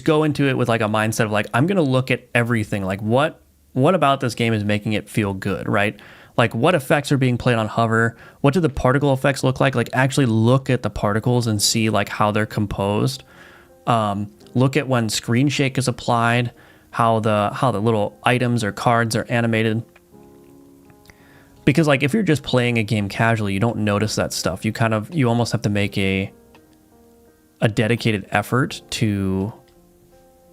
go into it with like a mindset of like, I'm going to look at everything. Like what about this game is making it feel good, right? Like what effects are being played on hover? What do the particle effects look like? Like actually look at the particles and see like how they're composed. Look at when screen shake is applied, how the little items or cards are animated. Because like if you're just playing a game casually, you don't notice that stuff. You almost have to make a dedicated effort to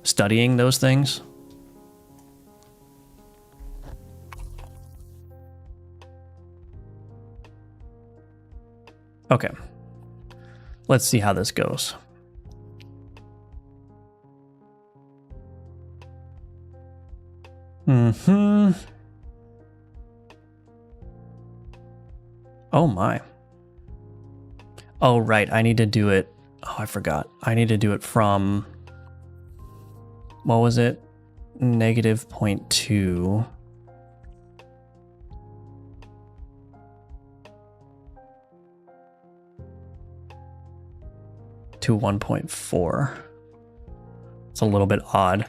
studying those things. Okay, let's see how this goes. Oh my. Oh, right, I need to do it. Oh, I forgot. I need to do it from, what was it? -0.2. to 1.4. It's a little bit odd.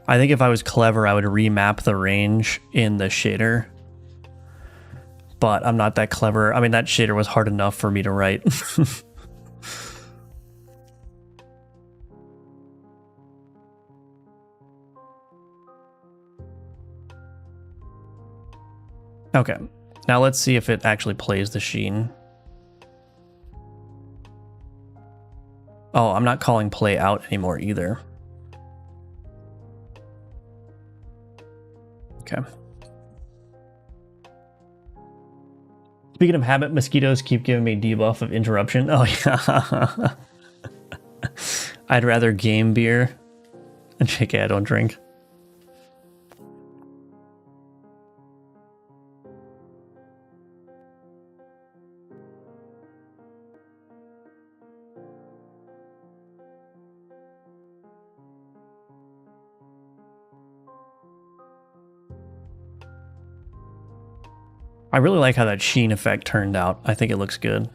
I think if I was clever, I would remap the range in the shader. But I'm not that clever. I mean, that shader was hard enough for me to write. Okay, now let's see if it actually plays the sheen. Oh, I'm not calling play out anymore either. Okay. Speaking of habit, mosquitoes keep giving me debuff of interruption. Oh yeah. I'd rather game beer. And JK, I don't drink. I really like how that sheen effect turned out. I think it looks good.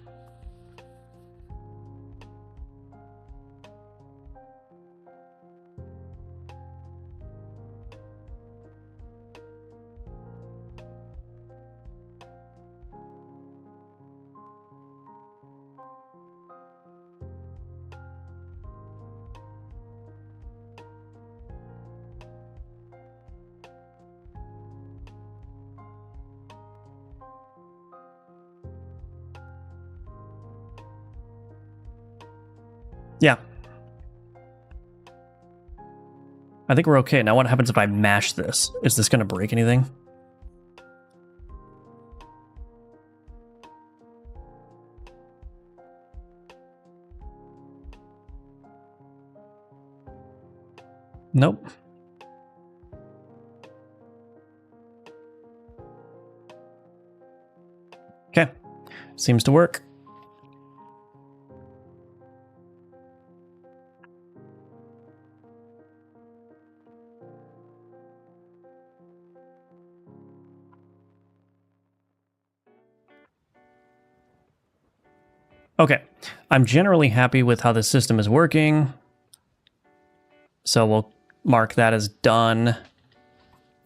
Yeah. I think we're okay. Now what happens if I mash this? Is this going to break anything? Nope. Okay. Seems to work. Okay, I'm generally happy with how the system is working. So we'll mark that as done.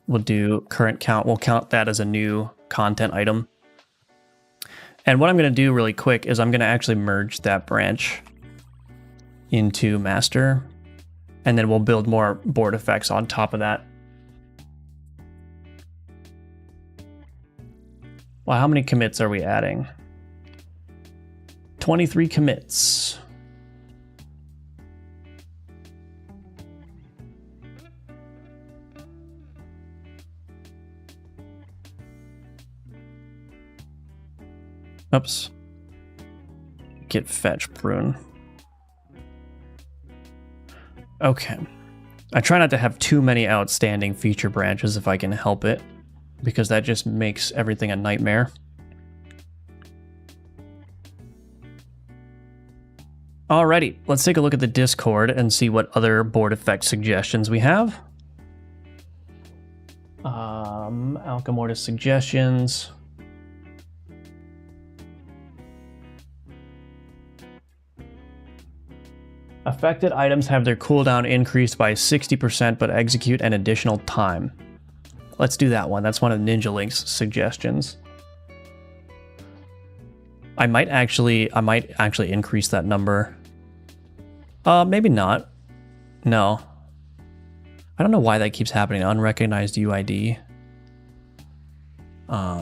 We'll do current count. We'll count that as a new content item. And what I'm going to do really quick is I'm going to actually merge that branch into master. And then we'll build more board effects on top of that. Well, how many commits are we adding? 23 commits. Oops. Git fetch prune. Okay. I try not to have too many outstanding feature branches if I can help it, because that just makes everything a nightmare. Alrighty, let's take a look at the Discord and see what other board effect suggestions we have. Alchemortis suggestions. Affected items have their cooldown increased by 60% but execute an additional time. Let's do that one. That's one of Ninja Link's suggestions. I might actually increase that number. Maybe not. No. I don't know why that keeps happening. Unrecognized UID.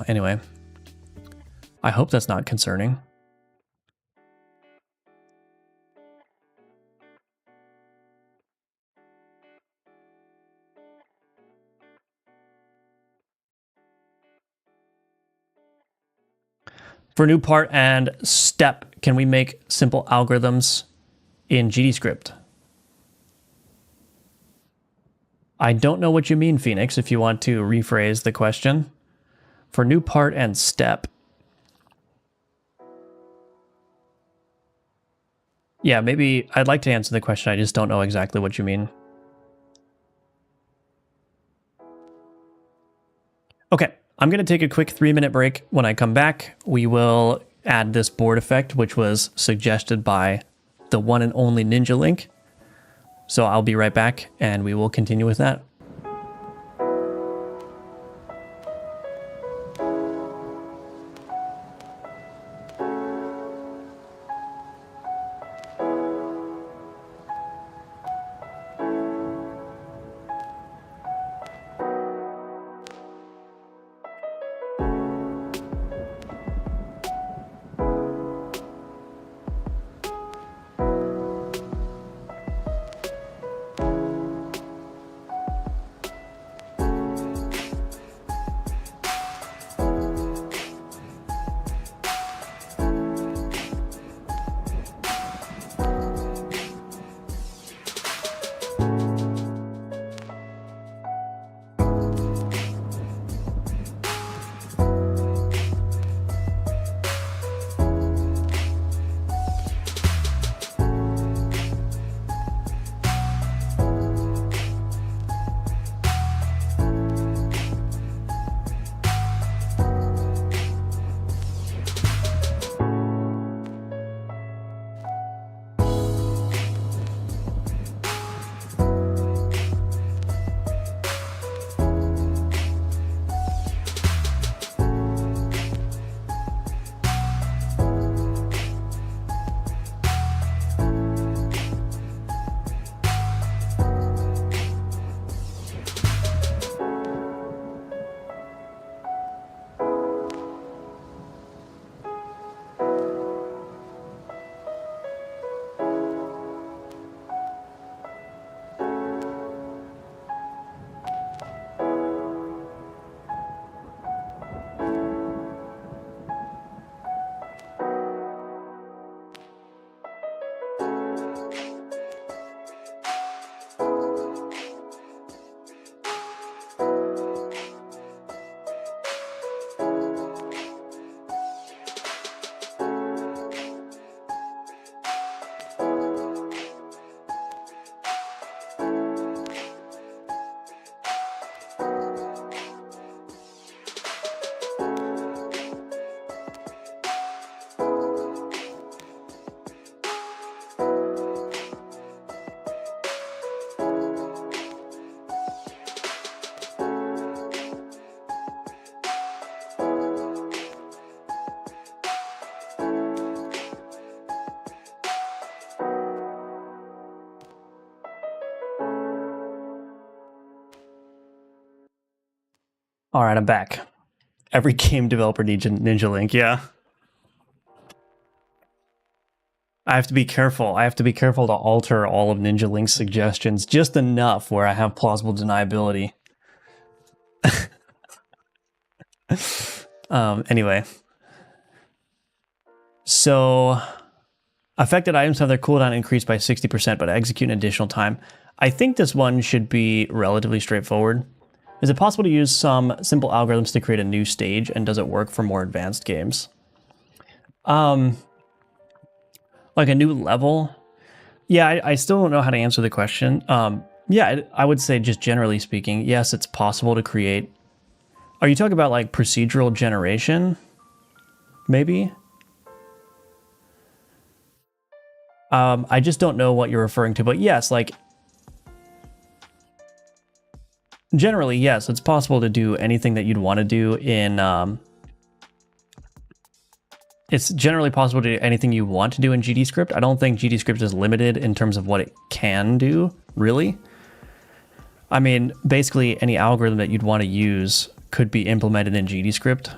Anyway. I hope that's not concerning. For new part and step, can we make simple algorithms in GDScript? I don't know what you mean, Phoenix, if you want to rephrase the question. For new part and step. Yeah, maybe I'd like to answer the question. I just don't know exactly what you mean. Okay, I'm going to take a quick 3-minute break. When I come back, we will add this board effect, which was suggested by the one and only Ninja Link. So I'll be right back, and we will continue with that. All right, I'm back. Every game developer needs Ninja Link, yeah. I have to be careful. I have to be careful to alter all of Ninja Link's suggestions just enough where I have plausible deniability. Anyway. So, affected items have their cooldown increased by 60%, but execute in additional time. I think this one should be relatively straightforward. Is it possible to use some simple algorithms to create a new stage, and does it work for more advanced games? Like a new level? Yeah, I still don't know how to answer the question. Yeah, I would say just generally speaking, yes, it's possible to create. Are you talking about like procedural generation? Maybe? I just don't know what you're referring to, but yes, like generally, yes, it's possible to do anything that you'd want to do in, it's generally possible to do anything you want to do in GDScript. I don't think GDScript is limited in terms of what it can do, really. I mean, basically any algorithm that you'd want to use could be implemented in GDScript.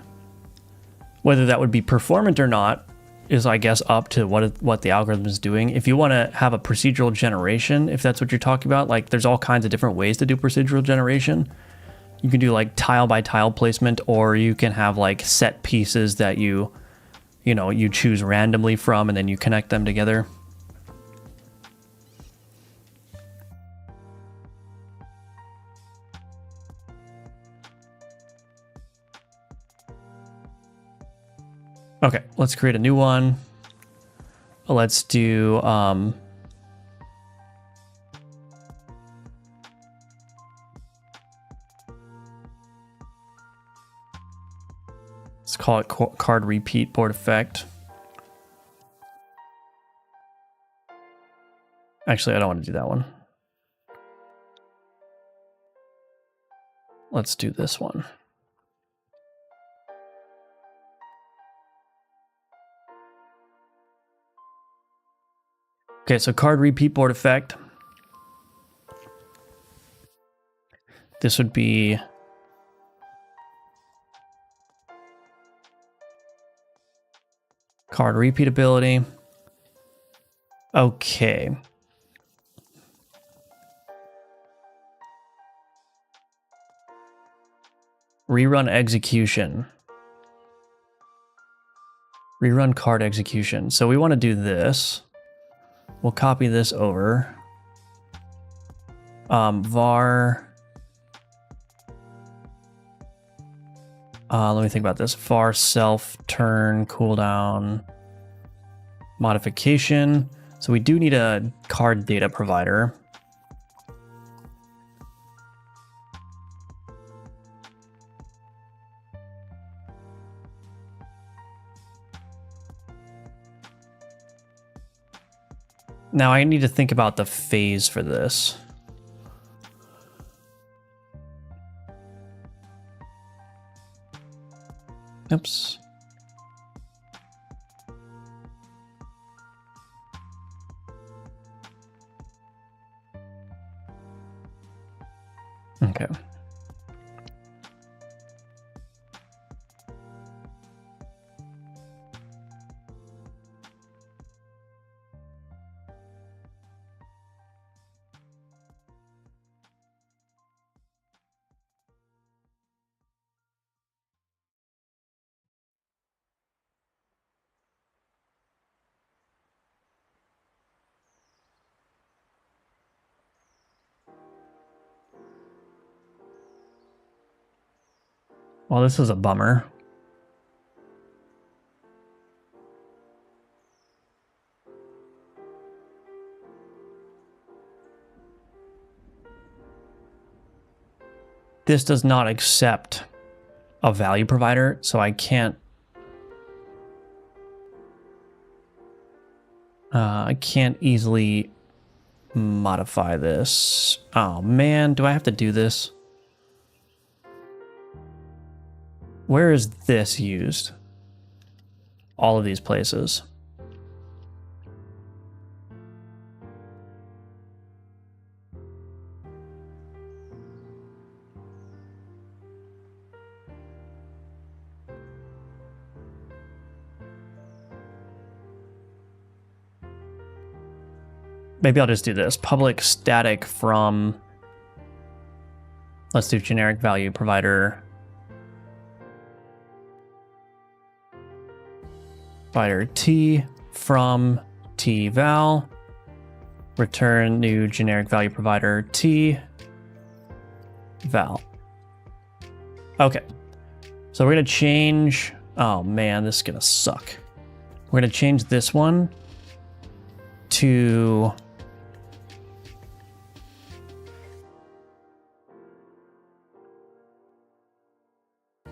Whether that would be performant or not is, I guess, up to what the algorithm is doing. If you want to have a procedural generation, if that's what you're talking about, like there's all kinds of different ways to do procedural generation. You can do like tile by tile placement, or you can have like set pieces that you choose randomly from and then you connect them together. Okay, let's create a new one. Let's do let's call it card repeat board effect. Actually, I don't want to do that one. Let's do this one. Okay, so card repeat board effect. This would be card repeatability. Okay. Rerun execution. Rerun card execution. So we want to do this. We'll copy this over. Var. Let me think about this. Var self turn cooldown modification. So we do need a card data provider. Now I need to think about the phase for this. Oops. Okay. Well, this is a bummer. This does not accept a value provider, so I can't easily modify this. Oh man, do I have to do this? Where is this used? All of these places. maybe I'll just do this. Public static from, let's do generic value provider. Provider T from T val. Return new generic value provider T val. Okay. So we're going to change, oh man, this is going to suck. We're going to change this one to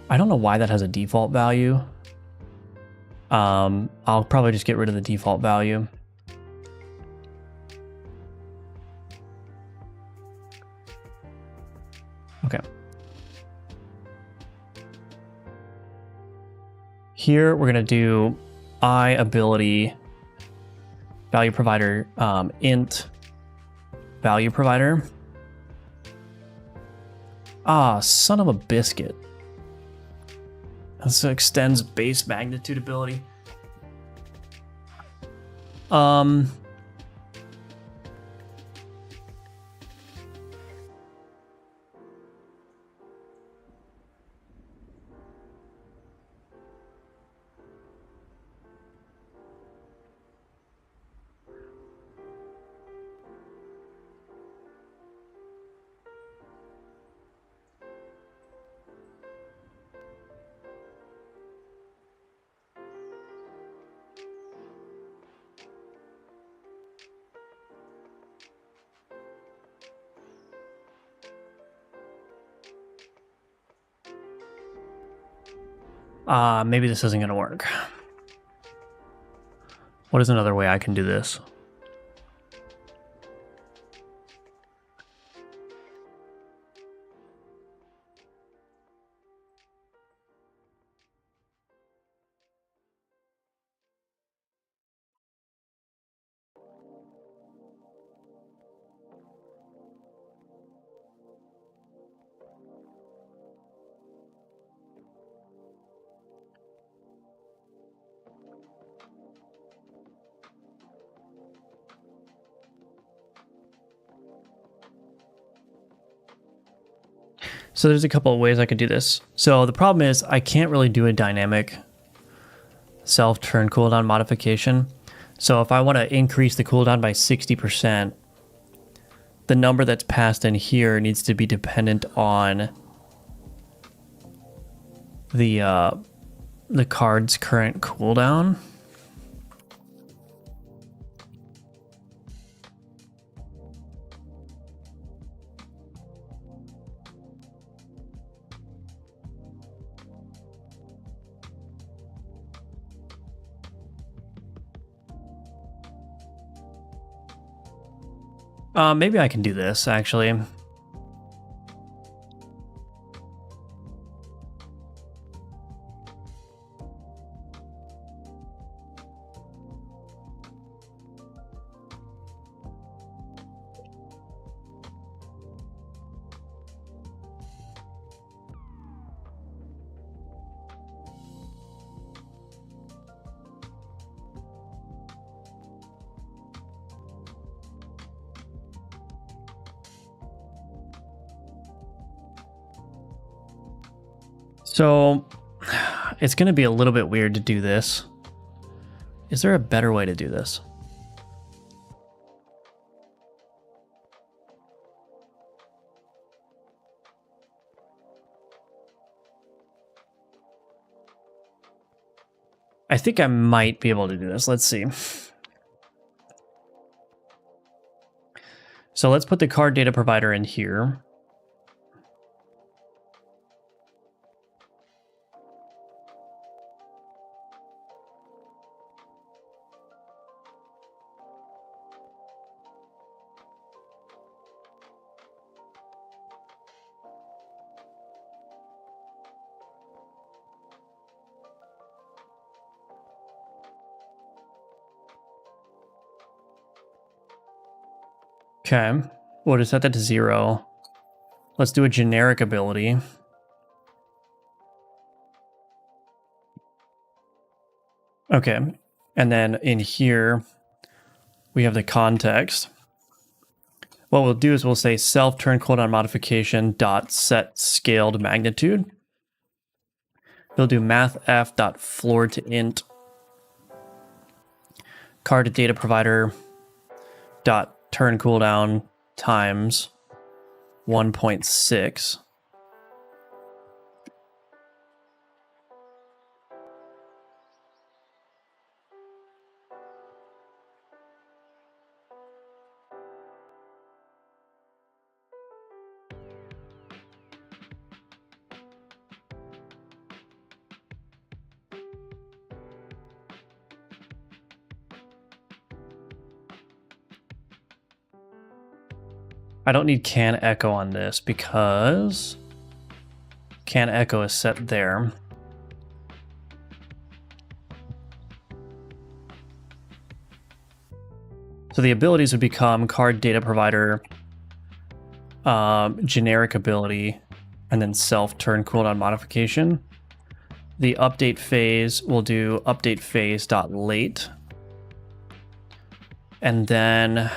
I don't know why that has a default value. I'll probably just get rid of the default value. Okay. Here we're gonna do ability value provider int value provider. Ah, son of a biscuit. This extends base magnitude ability. Maybe this isn't gonna work. What is another way I can do this? So there's a couple of ways I could do this. So the problem is I can't really do a dynamic self-turn cooldown modification. So if I want to increase the cooldown by 60%, the number that's passed in here needs to be dependent on the card's current cooldown. Maybe I can do this, actually. So it's going to be a little bit weird to do this. Is there a better way to do this? I think I might be able to do this. Let's see. So let's put the card data provider in here. Okay, we'll just set that to 0. Let's do a generic ability. Okay, and then in here, we have the context. what we'll do is we'll say self turn cooldown modification dot set scaled magnitude. We'll do mathf dot floor to int card to data provider dot turn cooldown times 1.6. I don't need can echo on this because can echo is set there. So the abilities would become card data provider, generic ability, and then self turn cooldown modification. The update phase will do update phase dot late, and then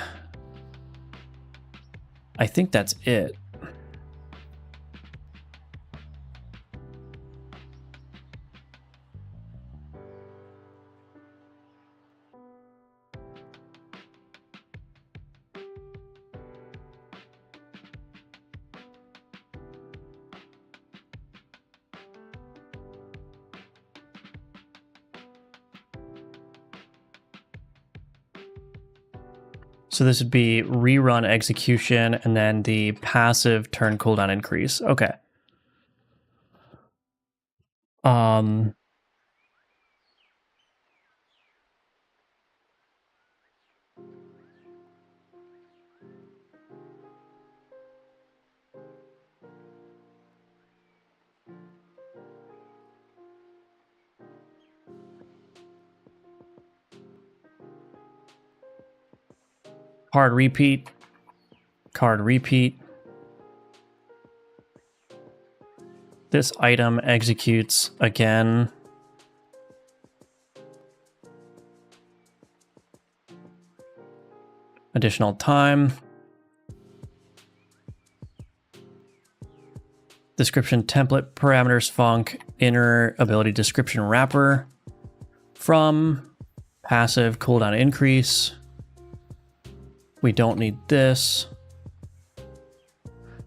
I think that's it. So this would be rerun execution and then the passive turn cooldown increase. Okay. Card repeat, card repeat. This item executes again. Additional time. Description template parameters func inner ability description wrapper from passive cooldown increase. We don't need this.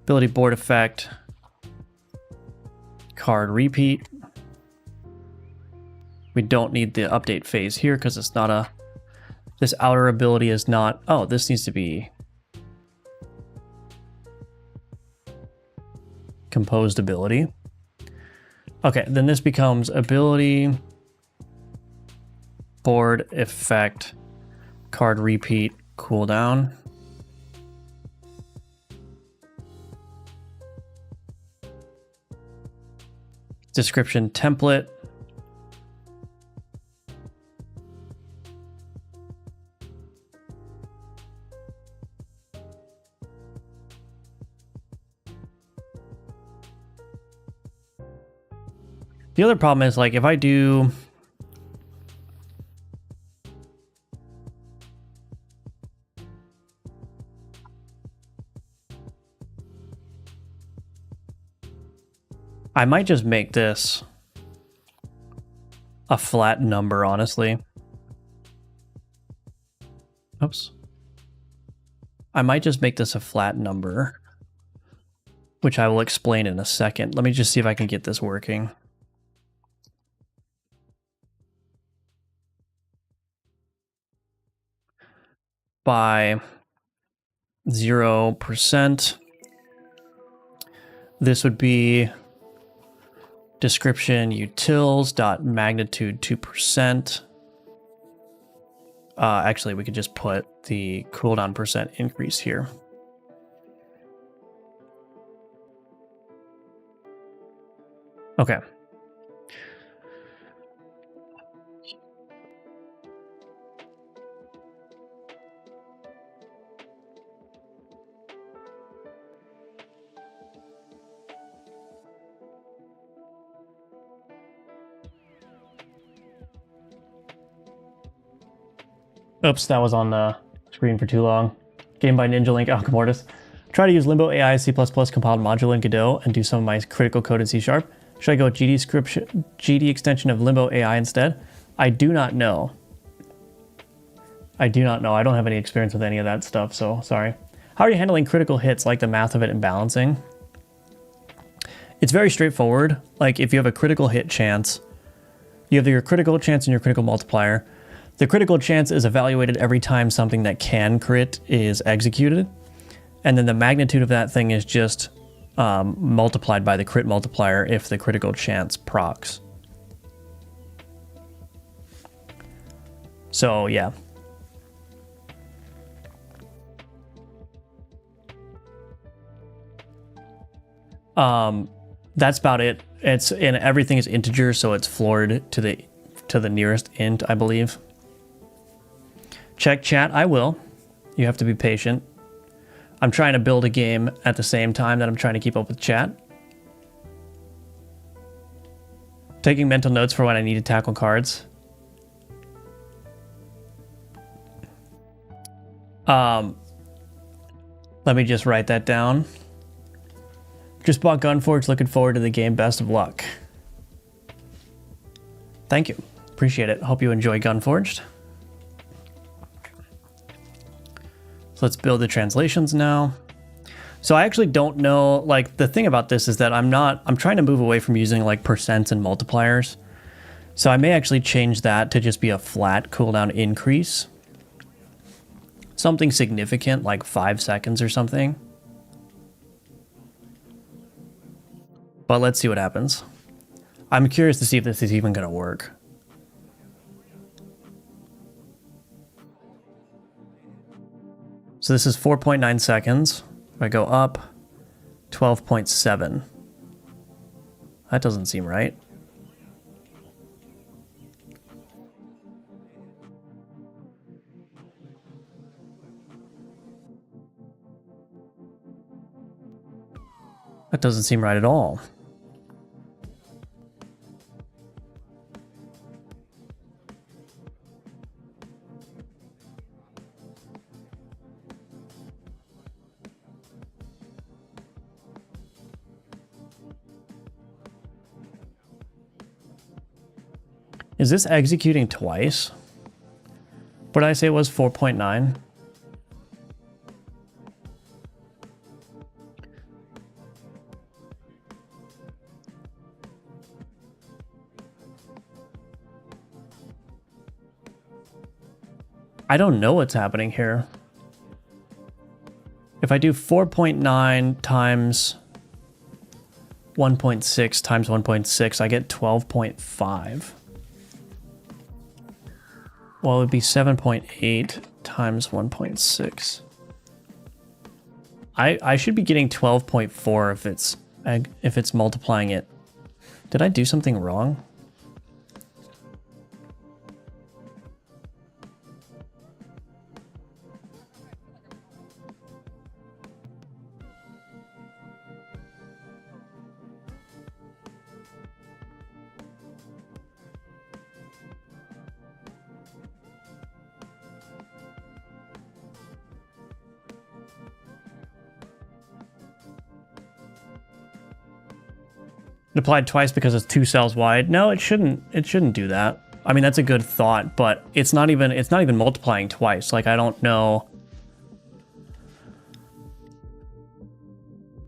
Ability board effect. Card repeat. We don't need the update phase here because it's not a... This outer ability is not... Oh, this needs to be... composed ability. Okay, then this becomes ability board effect card repeat cooldown. Description template. The other problem is, like, if I do... I might just make this a flat number, honestly. Oops. I might just make this a flat number, which I will explain in a second. Let me just see if I can get this working. By 0%. This would be description utils dot magnitude 2%. Actually, we could just put the cooldown percent increase here. Okay. Oops, that was on the screen for too long. Game by Ninja Link Alchemortis. Try to use Limbo AI C++ compiled module in Godot and do some of my critical code in C#. Should I go GD extension of Limbo AI instead? I do not know. I do not know. I don't have any experience with any of that stuff, so sorry. How are you handling critical hits, like the math of it and balancing? It's very straightforward. Like if you have a critical hit chance, you have your critical chance and your critical multiplier. The critical chance is evaluated every time something that can crit is executed. And then the magnitude of that thing is just multiplied by the crit multiplier if the critical chance procs. So yeah. That's about it. And everything is integer, so it's floored to the nearest int, I believe. Check chat, I will. You have to be patient. I'm trying to build a game at the same time that I'm trying to keep up with chat. Taking mental notes for when I need to tackle cards. Let me just write that down. Just bought Gunforge, looking forward to the game. Best of luck. Thank you. Appreciate it. Hope you enjoy Gunforged. So let's build the translations now. So I actually don't know, like the thing about this is that I'm trying to move away from using like percents and multipliers. So I may actually change that to just be a flat cooldown increase. Something significant like 5 seconds or something. But let's see what happens. I'm curious to see if this is even gonna work. So this is 4.9 seconds. If I go up, 12.7. That doesn't seem right. That doesn't seem right at all. Is this executing twice? What did I say it was? 4.9? I don't know what's happening here. If I do 4.9 times 1.6 times 1.6, I get 12.5. Well, it would be 7.8 times 1.6. I should be getting 12.4 if it's multiplying it. Did I do something wrong? It applied twice because it's 2 cells wide. No, it shouldn't. It shouldn't do that. I mean, that's a good thought, but it's not even multiplying twice. Like, I don't know.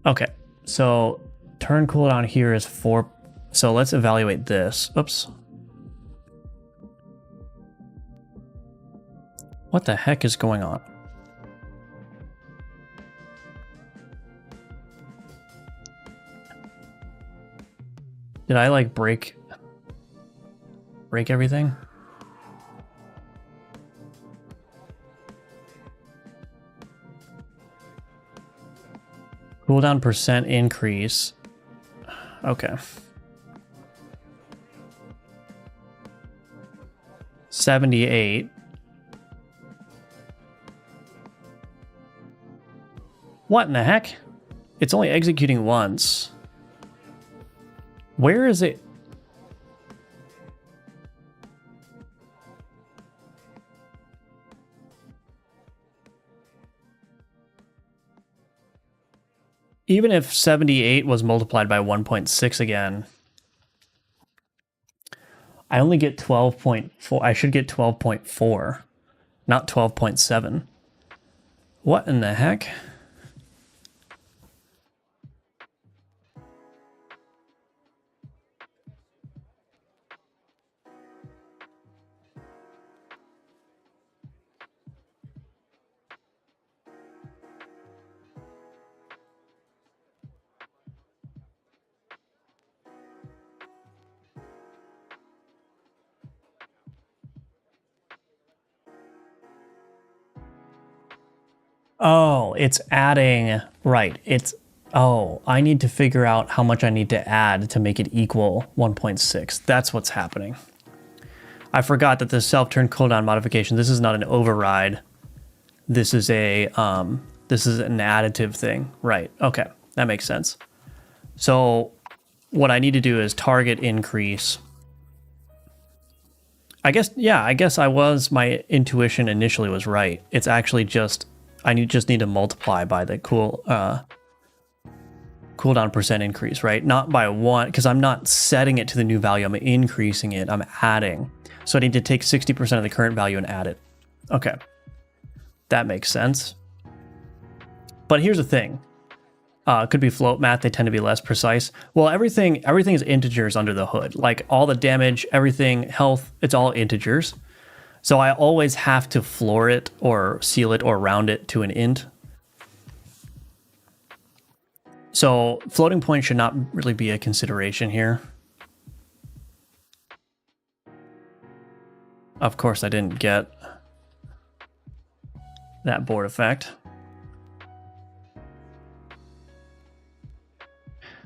Okay, so turn cooldown here is 4. So let's evaluate this. Oops. What the heck is going on? Did I like break everything? Cooldown percent increase. Okay. 78. What in the heck? It's only executing once. Where is it? even if 78 was multiplied by 1.6 again, I only get 12.4. I should get 12.4, not 12.7. What in the heck? Oh, it's adding, right. Oh, I need to figure out how much I need to add to make it equal 1.6. That's what's happening. I forgot that the self-turn cooldown modification, this is not an override. This is an additive thing. Right, okay, that makes sense. So what I need to do is target increase. I guess my intuition initially was right. It's actually just, just need to multiply by the cooldown percent increase, right? Not by 1, because I'm not setting it to the new value, I'm increasing it, I'm adding. So I need to take 60% of the current value and add it. Okay, that makes sense. But here's the thing. Could be float math, they tend to be less precise. Well, everything is integers under the hood. Like all the damage, everything, health, it's all integers. So I always have to floor it or seal it or round it to an int. So floating point should not really be a consideration here. Of course, I didn't get that board effect.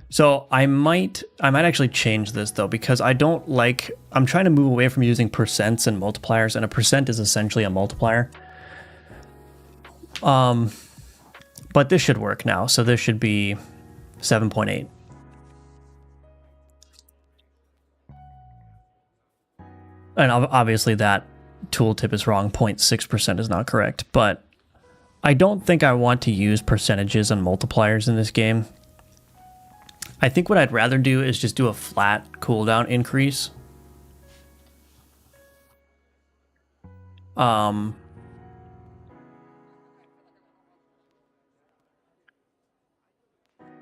So I might actually change this though, because I'm trying to move away from using percents and multipliers, and a percent is essentially a multiplier. But this should work now. So this should be 7.8. And obviously that tooltip is wrong. 0.6% is not correct, but I don't think I want to use percentages and multipliers in this game. I think what I'd rather do is just do a flat cooldown increase.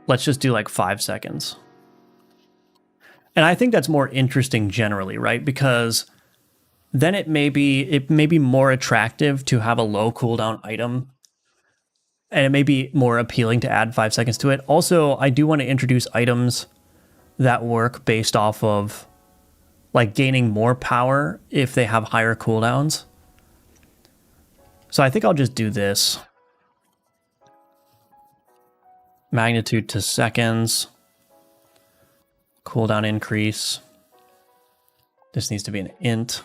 Let's just do like 5 seconds. And I think that's more interesting generally, right? Because then it may be more attractive to have a low cooldown item, and it may be more appealing to add 5 seconds to it. Also, I do want to introduce items that work based off of like gaining more power if they have higher cooldowns. So I think I'll just do this. Magnitude to seconds. Cooldown increase. This needs to be an int.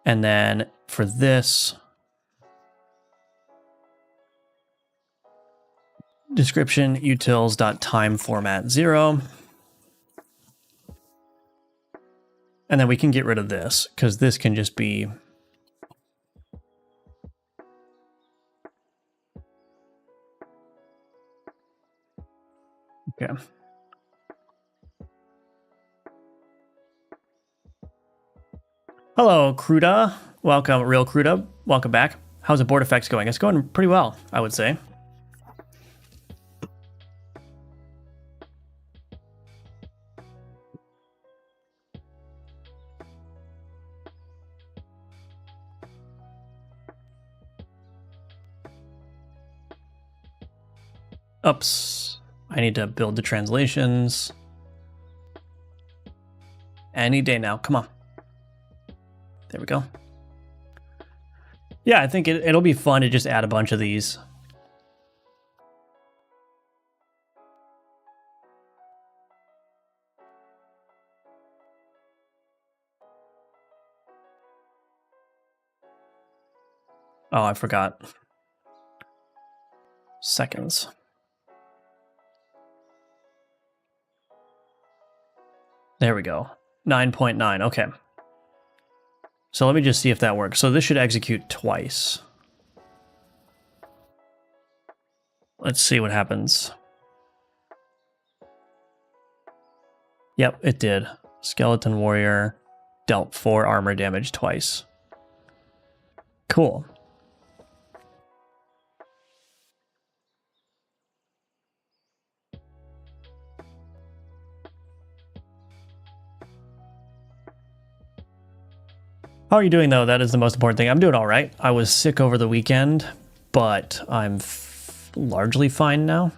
And then for this, description utils.time format 0. And then we can get rid of this because this can just be okay. Hello, Cruda. Welcome, Real Cruda. Welcome back. How's the board effects going? It's going pretty well, I would say. Oops. I need to build the translations. Any day now. Come on. There we go. Yeah, I think it'll be fun to just add a bunch of these. Oh, I forgot. Seconds. There we go. 9.9. Okay. So let me just see if that works. So this should execute twice. Let's see what happens. Yep, it did. Skeleton Warrior dealt 4 armor damage twice. Cool. How are you doing, though? That is the most important thing. I'm doing all right. I was sick over the weekend, but I'm largely fine now.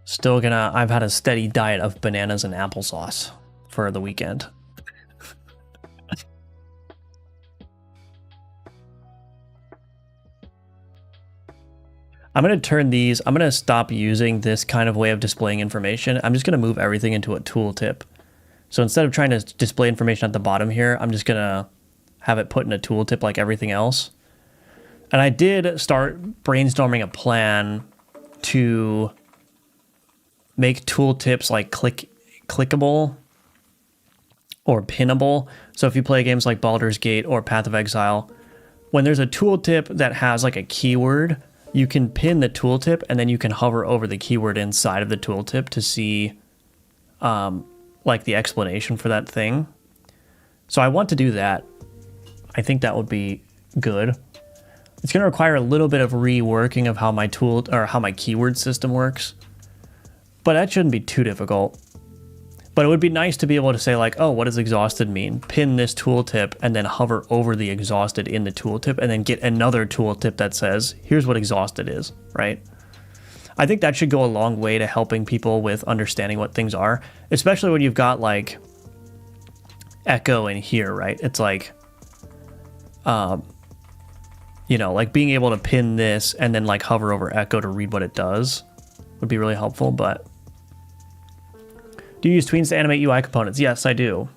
Still gonna... I've had a steady diet of bananas and applesauce for the weekend. I'm going to turn these... I'm going to stop using this kind of way of displaying information. I'm just going to move everything into a tooltip. So instead of trying to display information at the bottom here, I'm just going to have it put in a tooltip like everything else. And I did start brainstorming a plan to make tooltips like clickable or pinnable. So if you play games like Baldur's Gate or Path of Exile, when there's a tooltip that has like a keyword, you can pin the tooltip and then you can hover over the keyword inside of the tooltip to see like the explanation for that thing. So I want to do that. I think that would be good. It's going to require a little bit of reworking of how my tool or how my keyword system works, but that shouldn't be too difficult. But it would be nice to be able to say like, oh, what does exhausted mean? Pin this tooltip and then hover over the exhausted in the tooltip and then get another tooltip that says, here's what exhausted is, right? I think that should go a long way to helping people with understanding what things are, especially when you've got like echo in here, right? It's like, you know, like being able to pin this and then like hover over echo to read what it does would be really helpful. But do you use tweens to animate UI components? Yes, I do.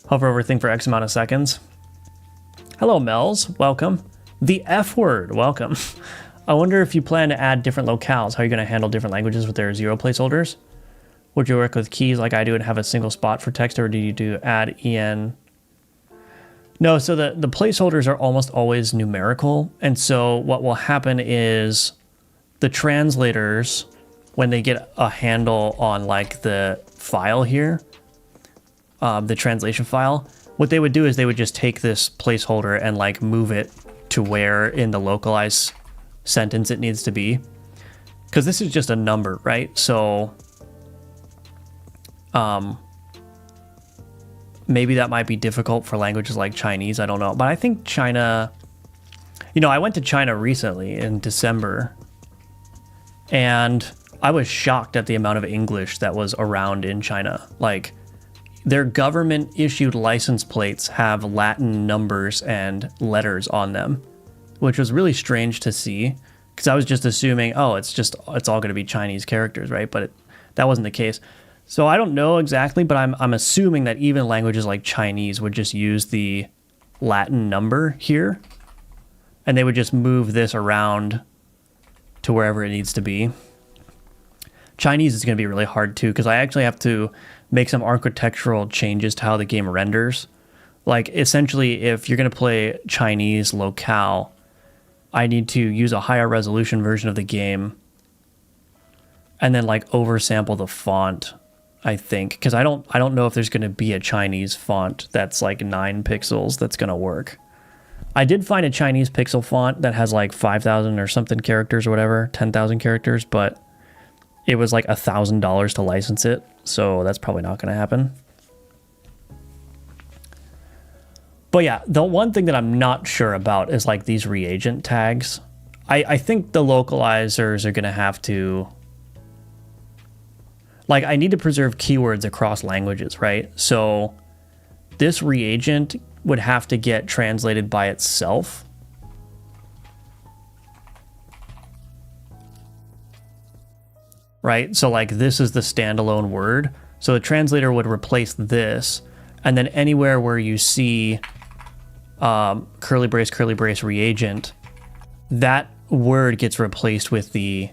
Hover over thing for X amount of seconds. Hello, Mel's. Welcome. The F word. Welcome. I wonder if you plan to add different locales. How are you going to handle different languages with their 0 placeholders? Would you work with keys like I do and have a single spot for text, or do you do add en? No, so the placeholders are almost always numerical. And so what will happen is the translators, when they get a handle on like the file here, the translation file, what they would do is they would just take this placeholder and like move it to where in the localized sentence it needs to be. Because this is just a number, right? So maybe that might be difficult for languages like Chinese. I don't know. But I think China, you know, I went to China recently in December, and I was shocked at the amount of English that was around in China. Like, their government issued license plates have Latin numbers and letters on them, which was really strange to see, because I was just assuming, oh, it's all going to be Chinese characters, right? But that wasn't the case. So I don't know exactly, but I'm assuming that even languages like Chinese would just use the Latin number here, and they would just move this around to wherever it needs to be. Chinese is going to be really hard too, because I actually have to make some architectural changes to how the game renders. Like, essentially, if you're going to play Chinese locale, I need to use a higher resolution version of the game and then like oversample the font, I think, because I don't know if there's going to be a Chinese font that's like 9 pixels that's going to work. I did find a Chinese pixel font that has like 5,000 or something characters or whatever, 10,000 characters, but it was like $1,000 to license it, so that's probably not going to happen. But yeah, the one thing that I'm not sure about is like these reagent tags. I think the localizers are going to have to... Like, I need to preserve keywords across languages, right? So this reagent would have to get translated by itself. Right? So like this is the standalone word. So the translator would replace this, and then anywhere where you see curly brace reagent, that word gets replaced with the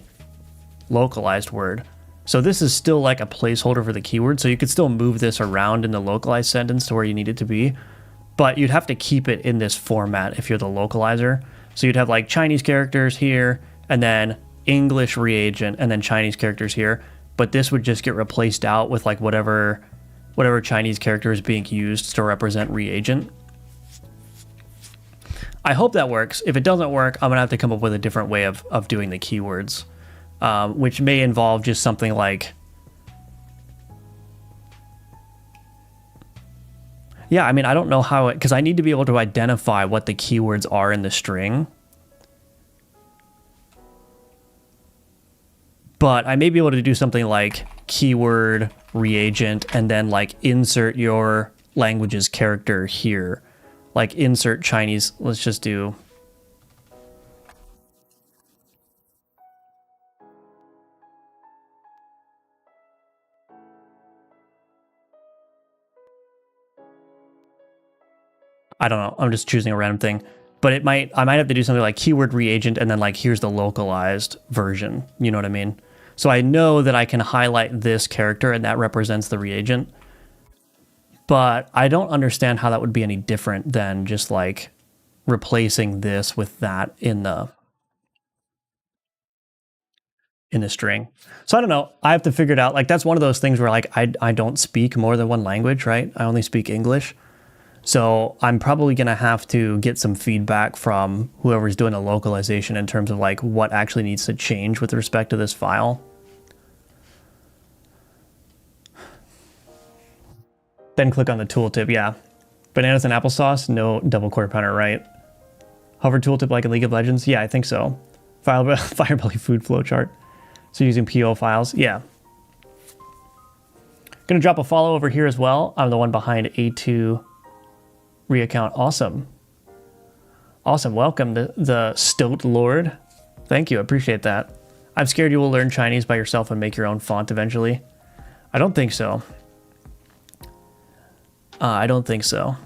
localized word. So this is still like a placeholder for the keyword, so you could still move this around in the localized sentence to where you need it to be, but you'd have to keep it in this format if you're the localizer. So you'd have like Chinese characters here, and then English reagent, and then Chinese characters here. But this would just get replaced out with like whatever Chinese character is being used to represent reagent. I hope that works. If it doesn't work, I'm gonna have to come up with a different way of doing the keywords, which may involve just something like, yeah, I mean, I don't know how it, because I need to be able to identify what the keywords are in the string. But I may be able to do something like keyword reagent and then like insert your language's character here. Like insert Chinese, let's just do. I don't know, I'm just choosing a random thing. But I might have to do something like keyword reagent and then like here's the localized version. You know what I mean? So I know that I can highlight this character and that represents the reagent. But I don't understand how that would be any different than just like replacing this with that in the string. So I don't know. I have to figure it out. Like that's one of those things where like I don't speak more than one language, right? I only speak English. So I'm probably going to have to get some feedback from whoever's doing the localization in terms of like what actually needs to change with respect to this file. Then click on the tooltip, yeah. Bananas and applesauce, no double quarter pounder, right? Hover tooltip like in League of Legends? Yeah, I think so. Firebelly food flowchart. So using PO files, yeah. Gonna drop a follow over here as well. I'm the one behind A2 reaccount. Awesome. Awesome, welcome to the Stoat Lord. Thank you, I appreciate that. I'm scared you will learn Chinese by yourself and make your own font eventually. I don't think so. I don't think so.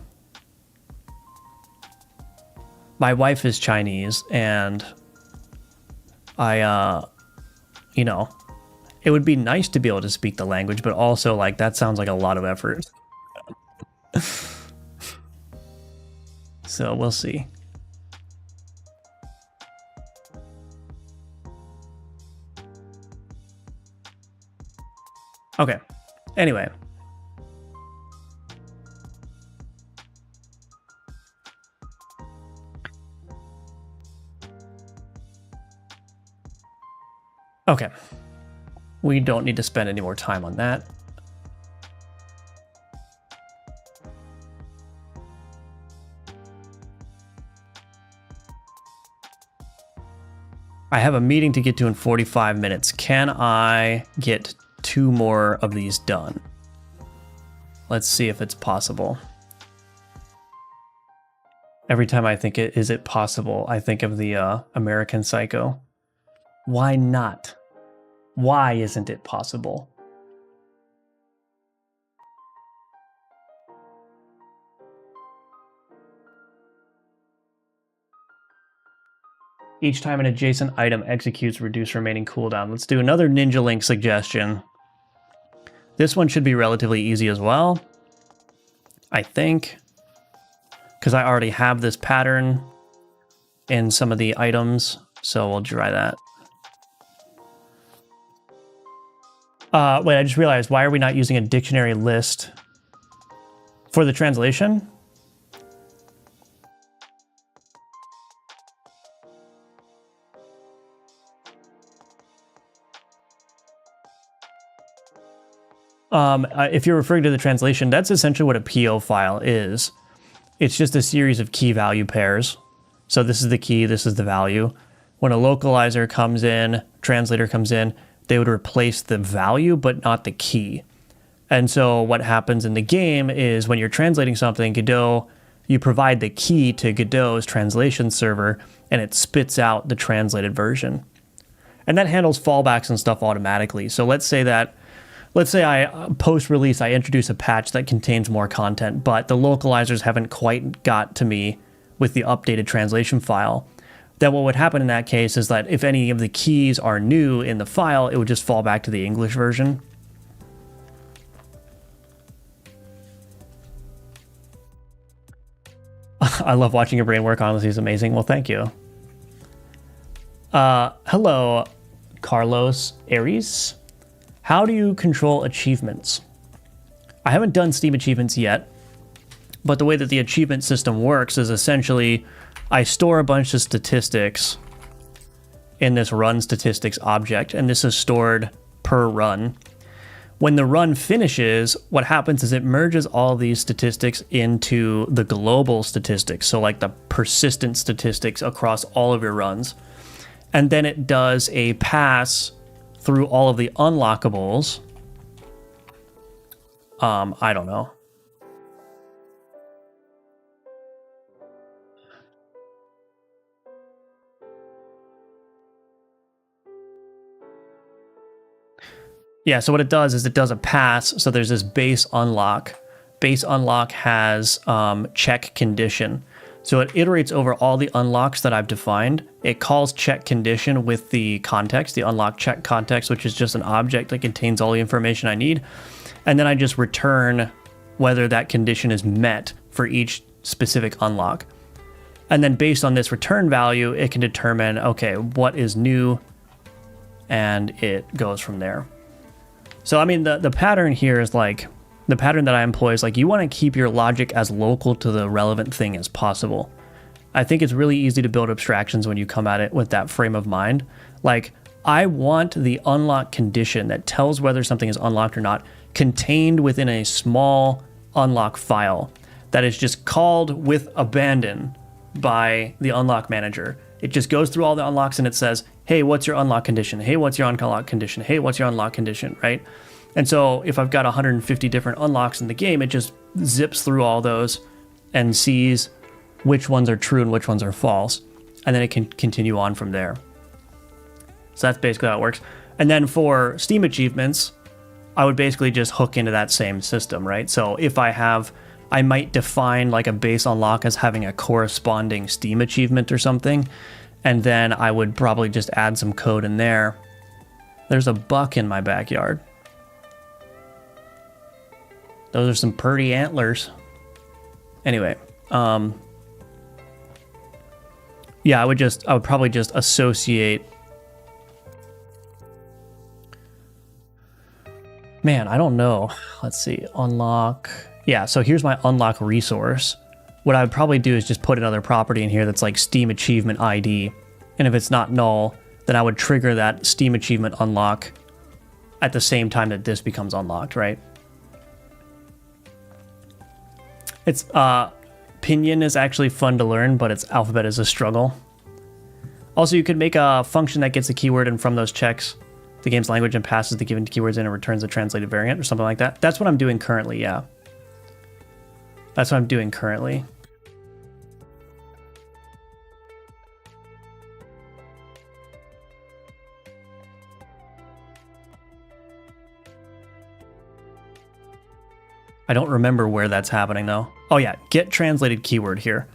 My wife is Chinese, and you know, it would be nice to be able to speak the language, but also, like, that sounds like a lot of effort. So, we'll see. Okay. Anyway. Okay, we don't need to spend any more time on that. I have a meeting to get to in 45 minutes. Can I get 2 more of these done? Let's see if it's possible. Every time I think is it possible, I think of the American Psycho. Why not? Why isn't it possible? Each time an adjacent item executes, reduce remaining cooldown. Let's do another Ninja Link suggestion. This one should be relatively easy as well, I think, because I already have this pattern in some of the items, so we'll try that. Wait, I just realized, why are we not using a dictionary list for the translation? If you're referring to the translation, that's essentially what a PO file is. It's just a series of key value pairs. So this is the key, this is the value. When a localizer comes in, translator comes in, they would replace the value, but not the key. And so what happens in the game is when you're translating something, Godot, you provide the key to Godot's translation server, and it spits out the translated version. And that handles fallbacks and stuff automatically. So let's say I post-release, I introduce a patch that contains more content, but the localizers haven't quite got to me with the updated translation file. Then what would happen in that case is that if any of the keys are new in the file, it would just fall back to the English version. I love watching your brain work, honestly, it's amazing. Well, thank you. Hello, Carlos Aries. How do you control achievements? I haven't done Steam achievements yet, but the way that the achievement system works is essentially I store a bunch of statistics in this run statistics object, and this is stored per run. When the run finishes, what happens is it merges all these statistics into the global statistics, so like the persistent statistics across all of your runs. And then it does a pass through all of the unlockables. I don't know. Yeah, so what it does is it does a pass. So there's this base unlock. Base unlock has check condition. So it iterates over all the unlocks that I've defined. It calls check condition with the context, the unlock check context, which is just an object that contains all the information I need. And then I just return whether that condition is met for each specific unlock. And then based on this return value, it can determine, okay, what is new, and it goes from there. So, I mean, the pattern here is like, the pattern that I employ is like, you want to keep your logic as local to the relevant thing as possible. I think it's really easy to build abstractions when you come at it with that frame of mind. Like, I want the unlock condition that tells whether something is unlocked or not contained within a small unlock file that is just called with abandon by the unlock manager. It just goes through all the unlocks and it says, hey, what's your unlock condition? Hey, what's your unlock condition? Hey, what's your unlock condition, right? And so if I've got 150 different unlocks in the game, it just zips through all those and sees which ones are true and which ones are false. And then it can continue on from there. So that's basically how it works. And then for Steam achievements, I would basically just hook into that same system, right? So if I might define like a base unlock as having a corresponding Steam achievement or something. And then I would probably just add some code in there. There's a buck in my backyard. Those are some pretty antlers. Anyway, yeah, I would probably just associate. Man, I don't know. Let's see, unlock. Yeah, so here's my unlock resource. What I would probably do is just put another property in here that's like Steam Achievement ID. And if it's not null, then I would trigger that Steam Achievement unlock at the same time that this becomes unlocked, right? It's Pinion is actually fun to learn, but its alphabet is a struggle. Also, you could make a function that gets a keyword and from those checks the game's language and passes the given keywords in and returns a translated variant or something like that. That's what I'm doing currently, yeah. That's what I'm doing currently. I don't remember where that's happening though. Oh yeah, get translated keyword here.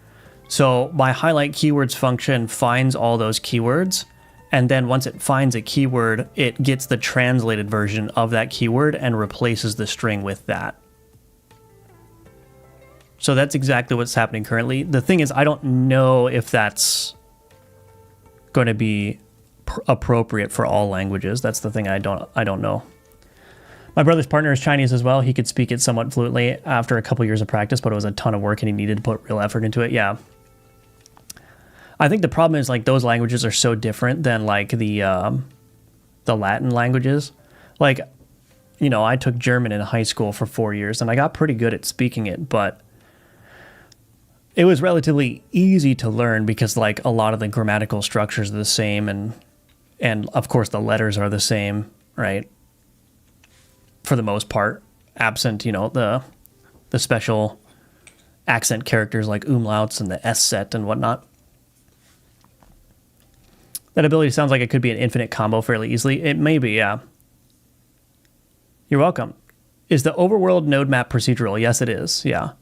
So my highlight keywords function finds all those keywords, and then once it finds a keyword, it gets the translated version of that keyword and replaces the string with that. So that's exactly what's happening currently. The thing is, I don't know if that's going to be appropriate for all languages. That's the thing I don't know. My brother's partner is Chinese as well. He could speak it somewhat fluently after a couple years of practice, but it was a ton of work and he needed to put real effort into it. Yeah. I think the problem is like those languages are so different than like the Latin languages. Like, you know, I took German in high school for 4 years and I got pretty good at speaking it, but it was relatively easy to learn because like a lot of the grammatical structures are the same and of course the letters are the same, right? For the most part, absent, you know, the special accent characters like umlauts and the S set and whatnot. That ability sounds like it could be an infinite combo fairly easily. It may be, yeah. You're welcome. Is the overworld node map procedural? Yes, it is, yeah.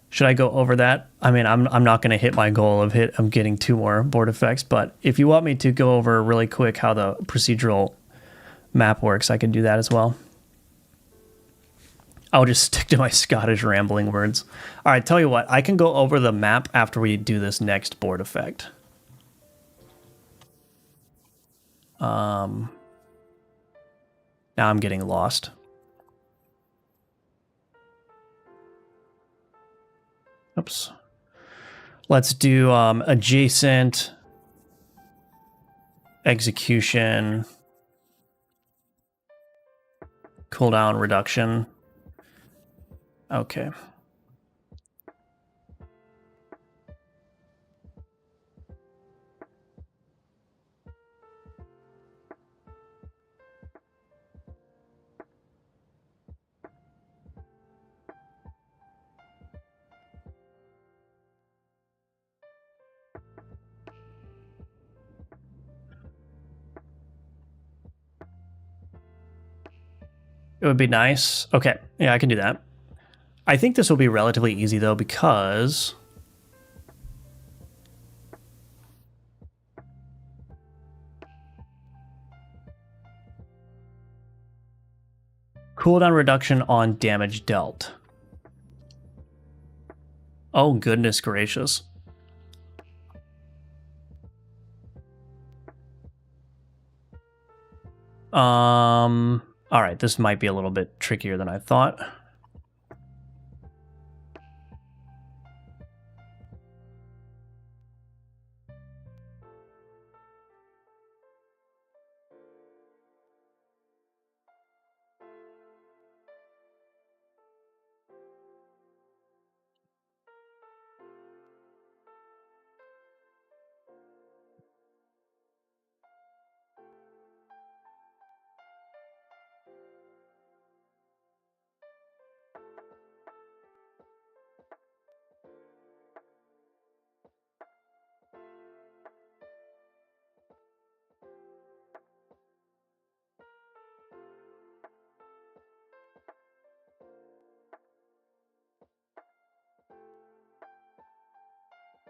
Should I go over that? I mean, I'm not going to hit my goal of getting 2 more board effects, but if you want me to go over really quick how the procedural map works, I can do that as well. I'll just stick to my Scottish rambling words. All right, tell you what, I can go over the map after we do this next board effect. Now I'm getting lost. Oops. Let's do adjacent execution cooldown reduction. Okay. It would be nice. Okay, yeah, I can do that. I think this will be relatively easy though, because cooldown reduction on damage dealt. Oh, goodness gracious. All right, this might be a little bit trickier than I thought.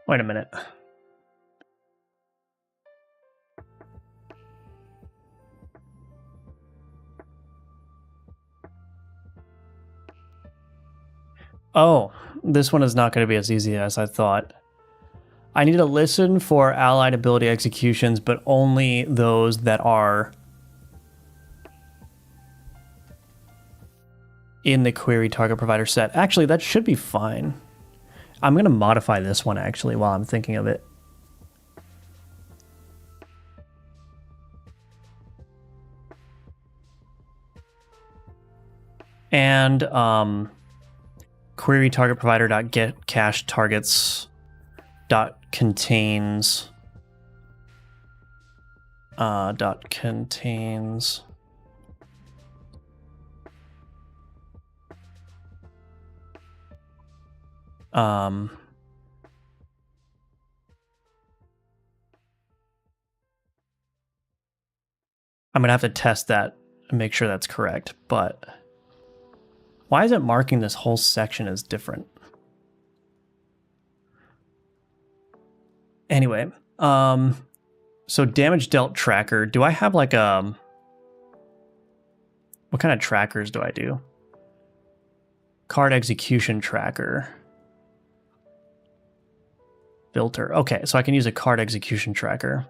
Wait a minute. Oh, this one is not going to be as easy as I thought. I need to listen for allied ability executions, but only those that are in the query target provider set. Actually, that should be fine. I'm going to modify this one actually while I'm thinking of it. And query target provider dot get cache targets dot contains I'm gonna have to test that and make sure that's correct, but why is it marking this whole section as different? Anyway, so damage dealt tracker. Do I have like what kind of trackers do I do? Card execution tracker. Filter. Okay, so I can use a card execution tracker.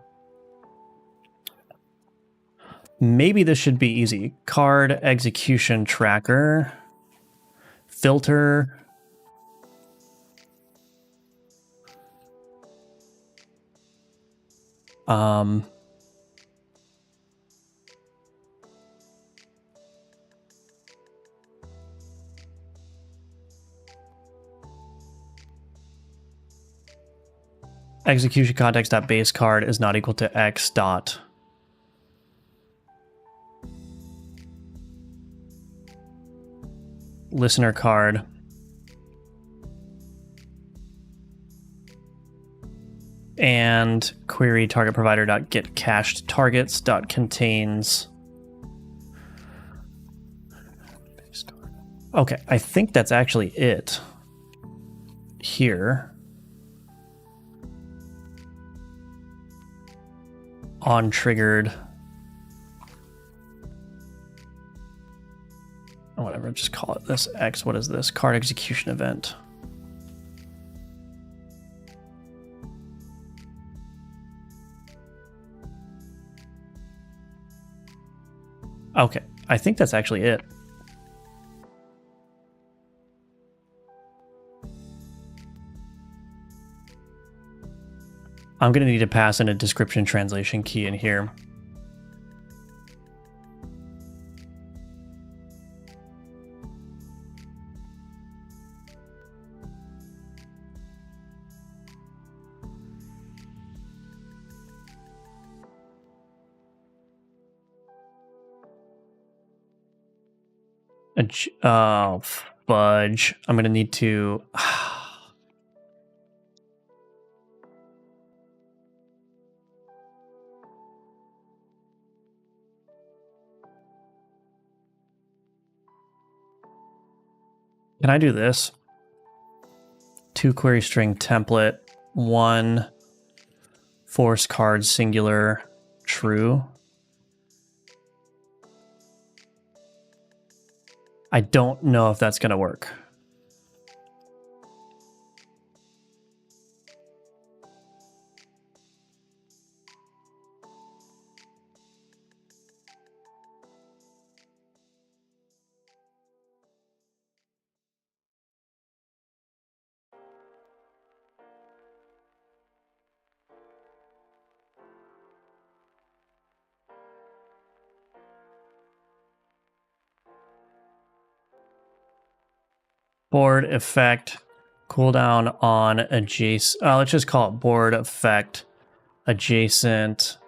Maybe this should be easy. Card execution tracker. Filter. Execution context dot base card is not equal to x dot listener card and query target provider dot get cached targets dot contains. Okay, I think that's actually it here. On triggered. Whatever, just call it this X. What is this? Card execution event. Okay, I think that's actually it. I'm going to need to pass in a description translation key in here. Oh, fudge. I'm going to need to... Can I do this? 2 query string template, 1 force card singular true. I don't know if that's going to work. Board effect cooldown on adjacent. Let's just call it board effect adjacent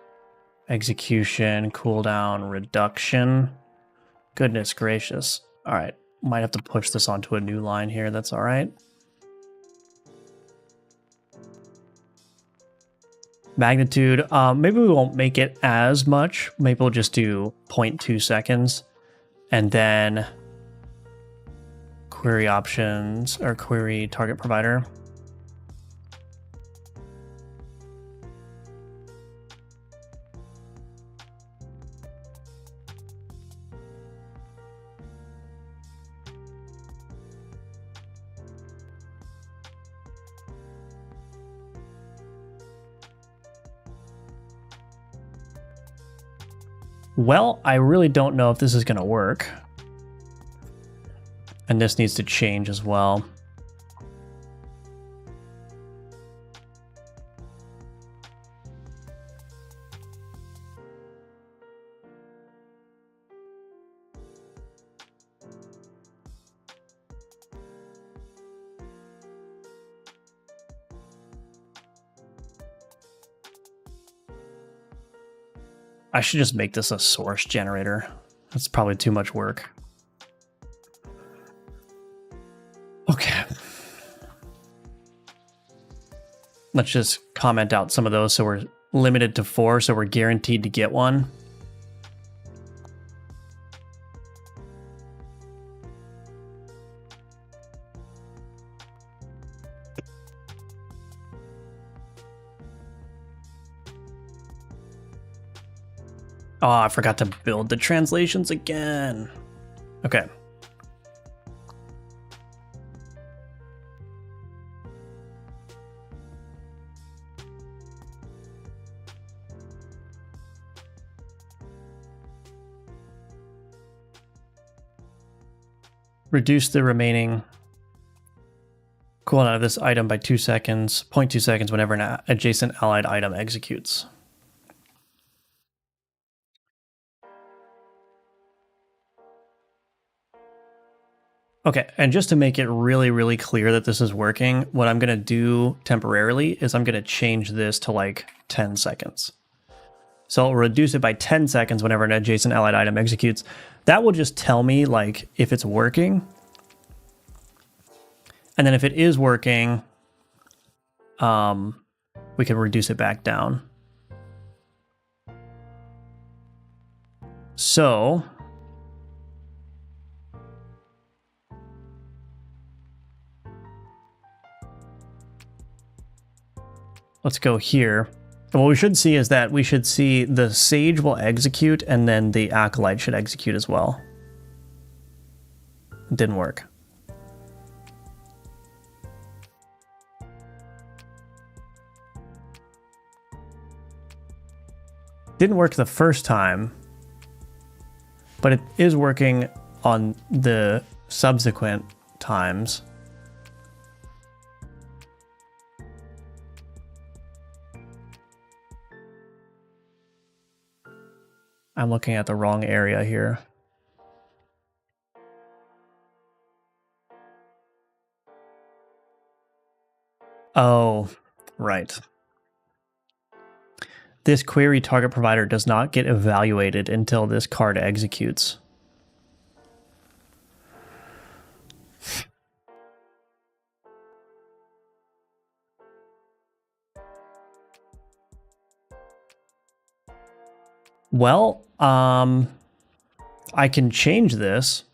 execution cooldown reduction. Goodness gracious. All right. Might have to push this onto a new line here. That's all right. Magnitude. Maybe we won't make it as much. Maybe we'll just do 0.2 seconds. And then query options or query target provider. Well, I really don't know if this is going to work. And this needs to change as well. I should just make this a source generator. That's probably too much work. Okay. Let's just comment out some of those so we're limited to 4, so we're guaranteed to get one. Oh, I forgot to build the translations again. Okay. Reduce the remaining cooldown of this item by 2 seconds, 0.2 seconds whenever an adjacent allied item executes. Okay, and just to make it really, really clear that this is working, what I'm going to do temporarily is I'm going to change this to like 10 seconds. So I'll reduce it by 10 seconds whenever an adjacent allied item executes. That will just tell me like if it's working. And then if it is working, we can reduce it back down. So let's go here. What we should see is that we should see the Sage will execute and then the Acolyte should execute as well. It didn't work. Didn't work the first time. but it is working on the subsequent times. I'm looking at the wrong area here. Oh, right. This query target provider does not get evaluated until this card executes. Well, I can change this.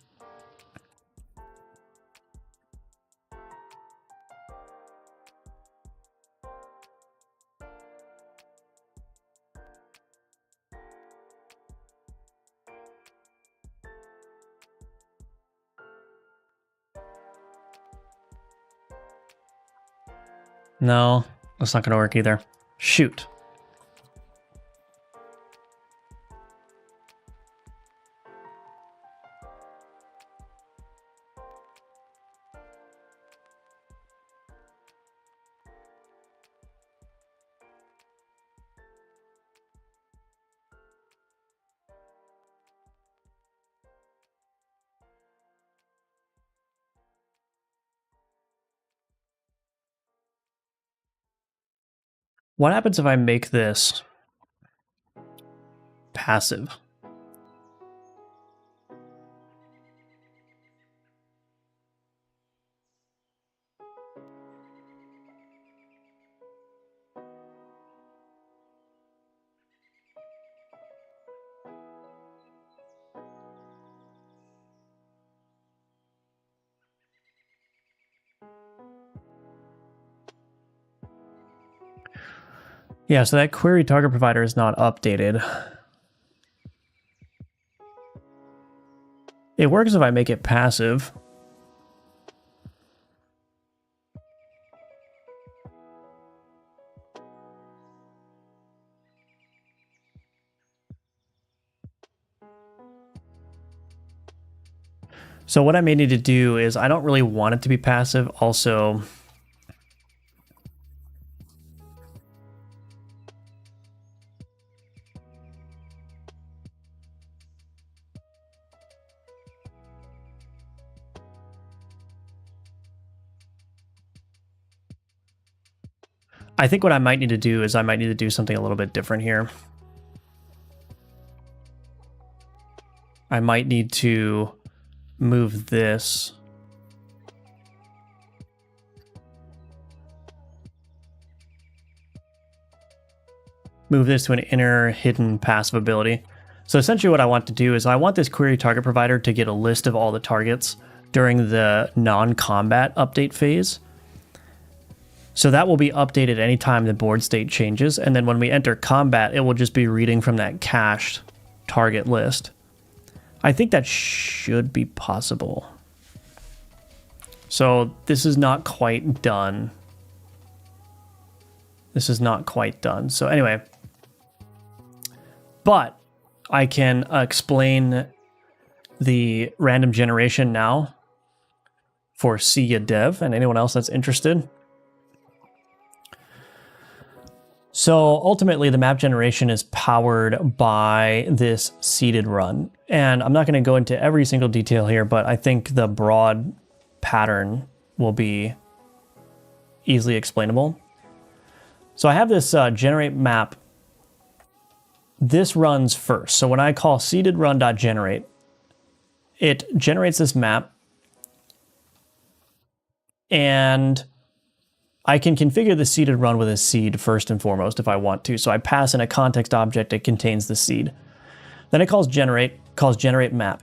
No, that's not going to work either. Shoot. What happens if I make this passive? Yeah, so that query target provider is not updated. It works if I make it passive. So what I may need to do is, I don't really want it to be passive. Also, I think what I might need to do is I might need to do something a little bit different here. I might need to move this. Move this to an inner hidden passive ability. So essentially what I want to do is I want this query target provider to get a list of all the targets during the non-combat update phase. So that will be updated anytime the board state changes. And then when we enter combat, it will just be reading from that cached target list. I think that should be possible. So this is not quite done. This is not quite done. So anyway, but I can explain the random generation now for SIA Dev and anyone else that's interested. So ultimately, the map generation is powered by this seeded run. And I'm not going to go into every single detail here, but I think the broad pattern will be easily explainable. So I have this generate map. This runs first. So when I call seeded run.generate, it generates this map. And I can configure the seeded run with a seed first and foremost if I want to. So I pass in a context object that contains the seed. Then it calls generate map.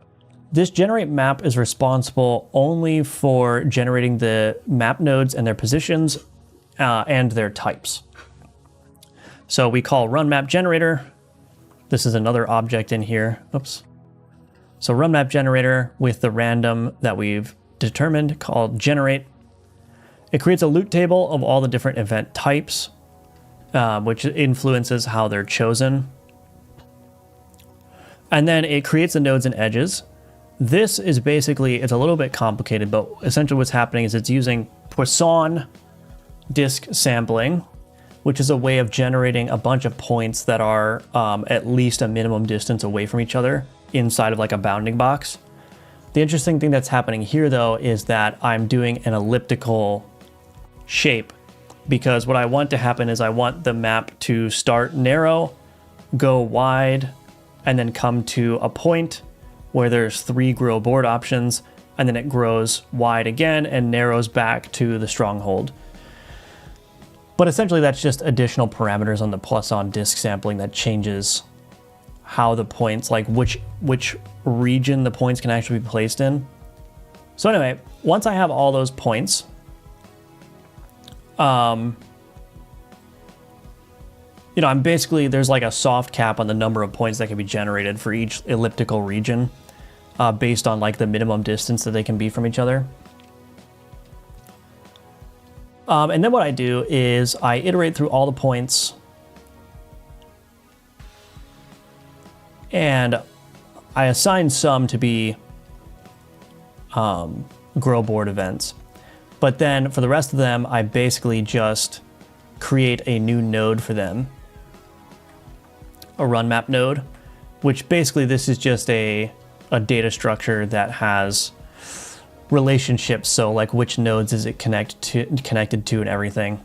This generate map is responsible only for generating the map nodes and their positions and their types. So we call run map generator. This is another object in here. Oops. So run map generator with the random that we've determined called generate. It creates a loot table of all the different event types, which influences how they're chosen. And then it creates the nodes and edges. This is basically, it's a little bit complicated, but essentially what's happening is it's using Poisson disk sampling, which is a way of generating a bunch of points that are at least a minimum distance away from each other inside of like a bounding box. The interesting thing that's happening here though is that I'm doing an elliptical shape, because what I want to happen is I want the map to start narrow, go wide, and then come to a point where there's 3 grow board options, and then it grows wide again and narrows back to the stronghold. But essentially that's just additional parameters on the Poisson disk sampling that changes how the points, like which region the points can actually be placed in. So anyway, once I have all those points, I'm basically, there's like a soft cap on the number of points that can be generated for each elliptical region based on like the minimum distance that they can be from each other. And then what I do is I iterate through all the points and I assign some to be grow board events. But then for the rest of them, I basically just create a new node for them, a run map node, which basically this is just a data structure that has relationships. So like which nodes is it connected to and everything.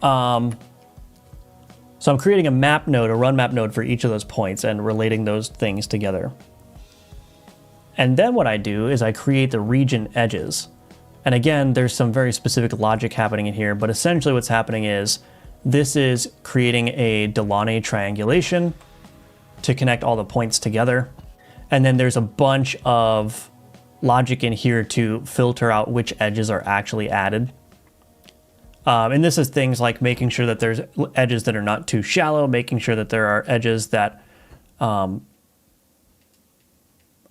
So I'm creating a map node, a run map node for each of those points and relating those things together. And then what I do is I create the region edges. And again, there's some very specific logic happening in here, but essentially what's happening is this is creating a Delaunay triangulation to connect all the points together. And then there's a bunch of logic in here to filter out which edges are actually added. And this is things like making sure that there's edges that are not too shallow, making sure that there are edges that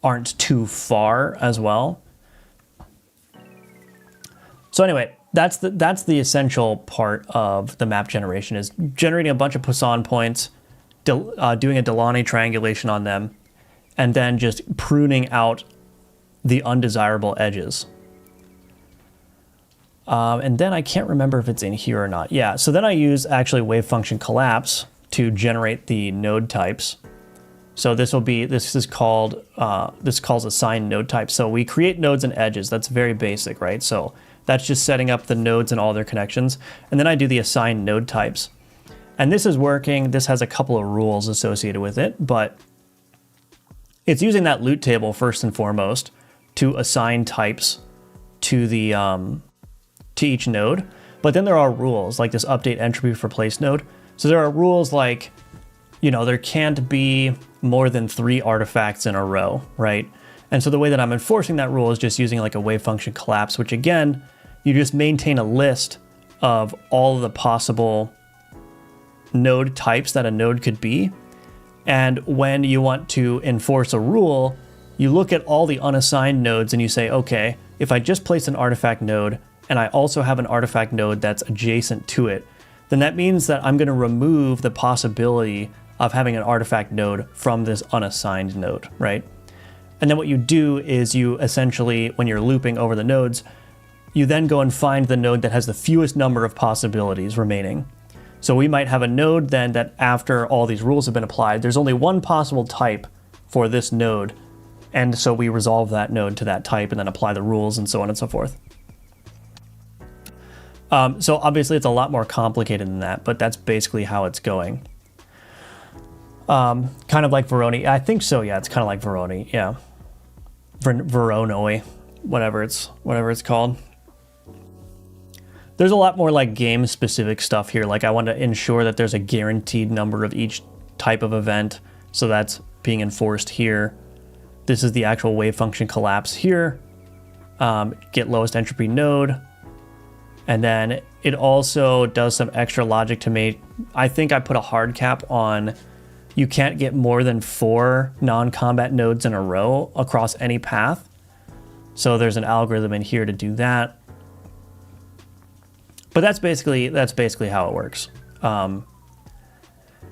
aren't too far as well. So anyway, that's the essential part of the map generation, is generating a bunch of Poisson points, doing a Delaunay triangulation on them, and then just pruning out the undesirable edges. And then I can't remember if it's in here or not. Yeah, so then I use actually wave function collapse to generate the node types. So this calls assign node type. So we create nodes and edges. That's very basic, right? So that's just setting up the nodes and all their connections. And then I do the assign node types. And this is working. This has a couple of rules associated with it, but it's using that loot table first and foremost to assign types to the to each node. But then there are rules like this update entropy for place node. So there are rules like, there can't be more than 3 artifacts in a row, right? And so the way that I'm enforcing that rule is just using like a wave function collapse, which again, you just maintain a list of all of the possible node types that a node could be. And when you want to enforce a rule, you look at all the unassigned nodes and you say, okay, if I just place an artifact node and I also have an artifact node that's adjacent to it, then that means that I'm going to remove the possibility of having an artifact node from this unassigned node, right? And then what you do is you essentially, when you're looping over the nodes, you then go and find the node that has the fewest number of possibilities remaining. So we might have a node then that after all these rules have been applied, there's only one possible type for this node. And so we resolve that node to that type and then apply the rules and so on and so forth. So obviously it's a lot more complicated than that, but that's basically how it's going. Kind of like Voronoi. I think so, yeah, it's kind of like Voronoi, yeah. Voronoi, whatever it's called. There's a lot more like game specific stuff here. Like I want to ensure that there's a guaranteed number of each type of event. So that's being enforced here. This is the actual wave function collapse here. Get lowest entropy node. And then it also does some extra logic to make, I think I put a hard cap on, you can't get more than 4 non-combat nodes in a row across any path. So there's an algorithm in here to do that. But that's basically how it works. And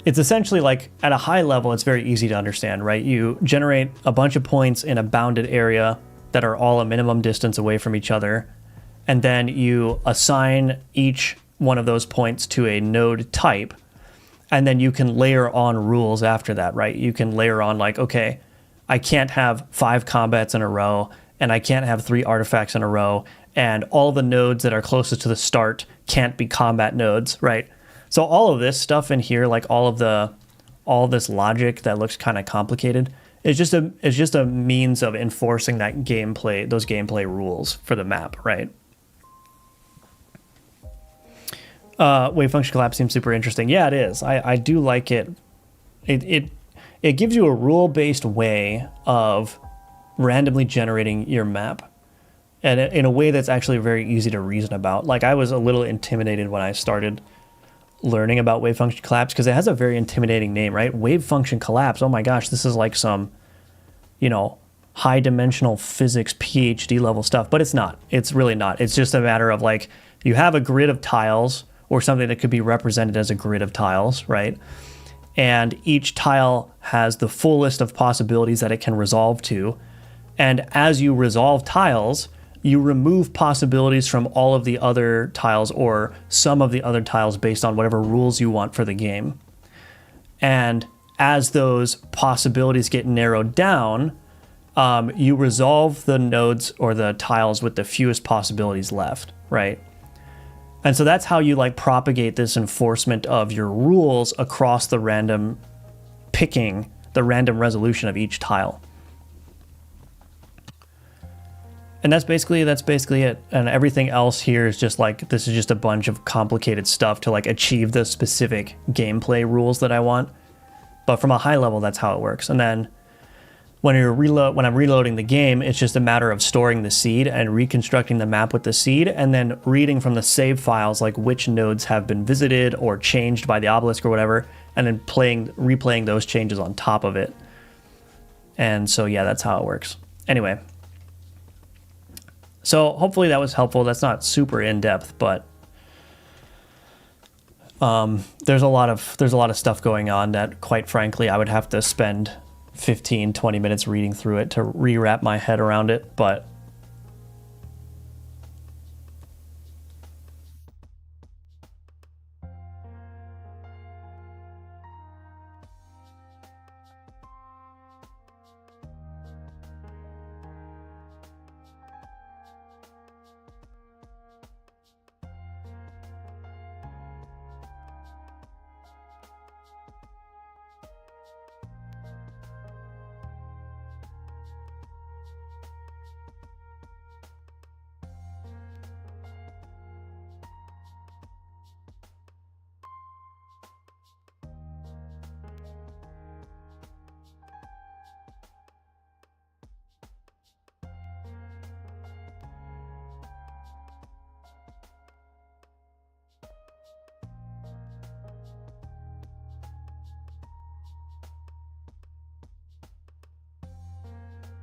it's essentially like at a high level, it's very easy to understand, right? You generate a bunch of points in a bounded area that are all a minimum distance away from each other. And then you assign each one of those points to a node type. And then you can layer on rules after that, right? You can layer on like, okay, I can't have 5 combats in a row, and I can't have 3 artifacts in a row, and all the nodes that are closest to the start can't be combat nodes, right? So all of this stuff in here, like all this logic that looks kind of complicated, is just a means of enforcing that gameplay, those gameplay rules for the map, right? Wave function collapse seems super interesting. Yeah, it is. I do like it. It gives you a rule-based way of randomly generating your map, and in a way that's actually very easy to reason about. Like, I was a little intimidated when I started learning about wave function collapse because it has a very intimidating name, right? Wave function collapse. Oh my gosh, this is like some, high dimensional physics PhD level stuff, but it's not. It's really not. It's just a matter of like, you have a grid of tiles or something that could be represented as a grid of tiles, right? And each tile has the full list of possibilities that it can resolve to. And as you resolve tiles, you remove possibilities from all of the other tiles or some of the other tiles based on whatever rules you want for the game. And as those possibilities get narrowed down, you resolve the nodes or the tiles with the fewest possibilities left, right? And so that's how you like propagate this enforcement of your rules across the random picking, the random resolution of each tile. And that's basically it. And everything else here is just like, this is just a bunch of complicated stuff to like achieve the specific gameplay rules that I want. But from a high level, that's how it works. And then when I'm reloading the game, it's just a matter of storing the seed and reconstructing the map with the seed, and then reading from the save files like which nodes have been visited or changed by the obelisk or whatever, and then replaying those changes on top of it. And so yeah, that's how it works. Anyway, so hopefully that was helpful. That's not super in depth, but there's a lot of stuff going on that, quite frankly, I would have to spend 15-20 minutes reading through it to rewrap my head around it, but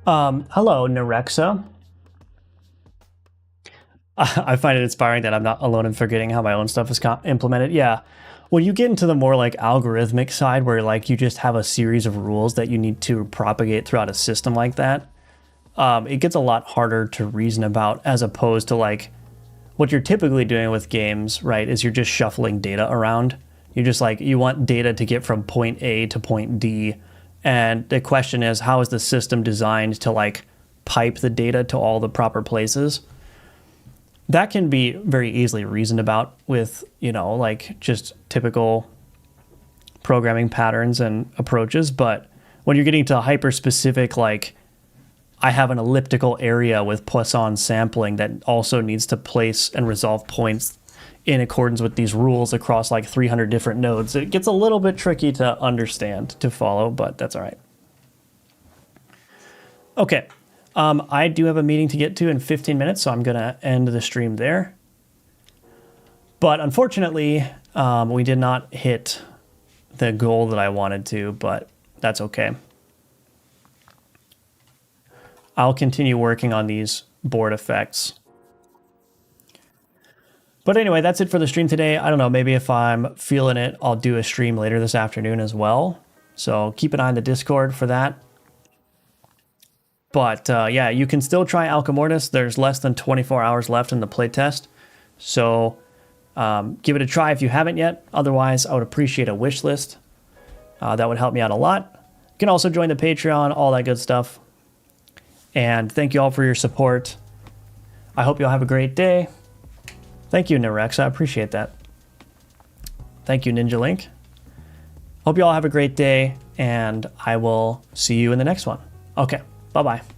hello, Nerexa. I find it inspiring that I'm not alone in forgetting how my own stuff is implemented. Yeah. When you get into the more like algorithmic side where like you just have a series of rules that you need to propagate throughout a system like that, it gets a lot harder to reason about, as opposed to like what you're typically doing with games, right, is you're just shuffling data around. You're just like, you want data to get from point A to point D. And the question is, how is the system designed to like pipe the data to all the proper places? That can be very easily reasoned about with, like just typical programming patterns and approaches. But when you're getting to hyper specific, like I have an elliptical area with Poisson sampling that also needs to place and resolve points in accordance with these rules across like 300 different nodes, it gets a little bit tricky to understand, to follow, but that's all right. Okay, I do have a meeting to get to in 15 minutes, so I'm going to end the stream there. But unfortunately, we did not hit the goal that I wanted to, but that's okay. I'll continue working on these board effects. But anyway, that's it for the stream today. I don't know, maybe if I'm feeling it, I'll do a stream later this afternoon as well. So keep an eye on the Discord for that. But yeah, you can still try Alchemortis. There's less than 24 hours left in the playtest. So give it a try if you haven't yet. Otherwise, I would appreciate a wish list. That would help me out a lot. You can also join the Patreon, all that good stuff. And thank you all for your support. I hope you all have a great day. Thank you, Nirex. I appreciate that. Thank you, Ninja Link. Hope you all have a great day, and I will see you in the next one. Okay, bye-bye.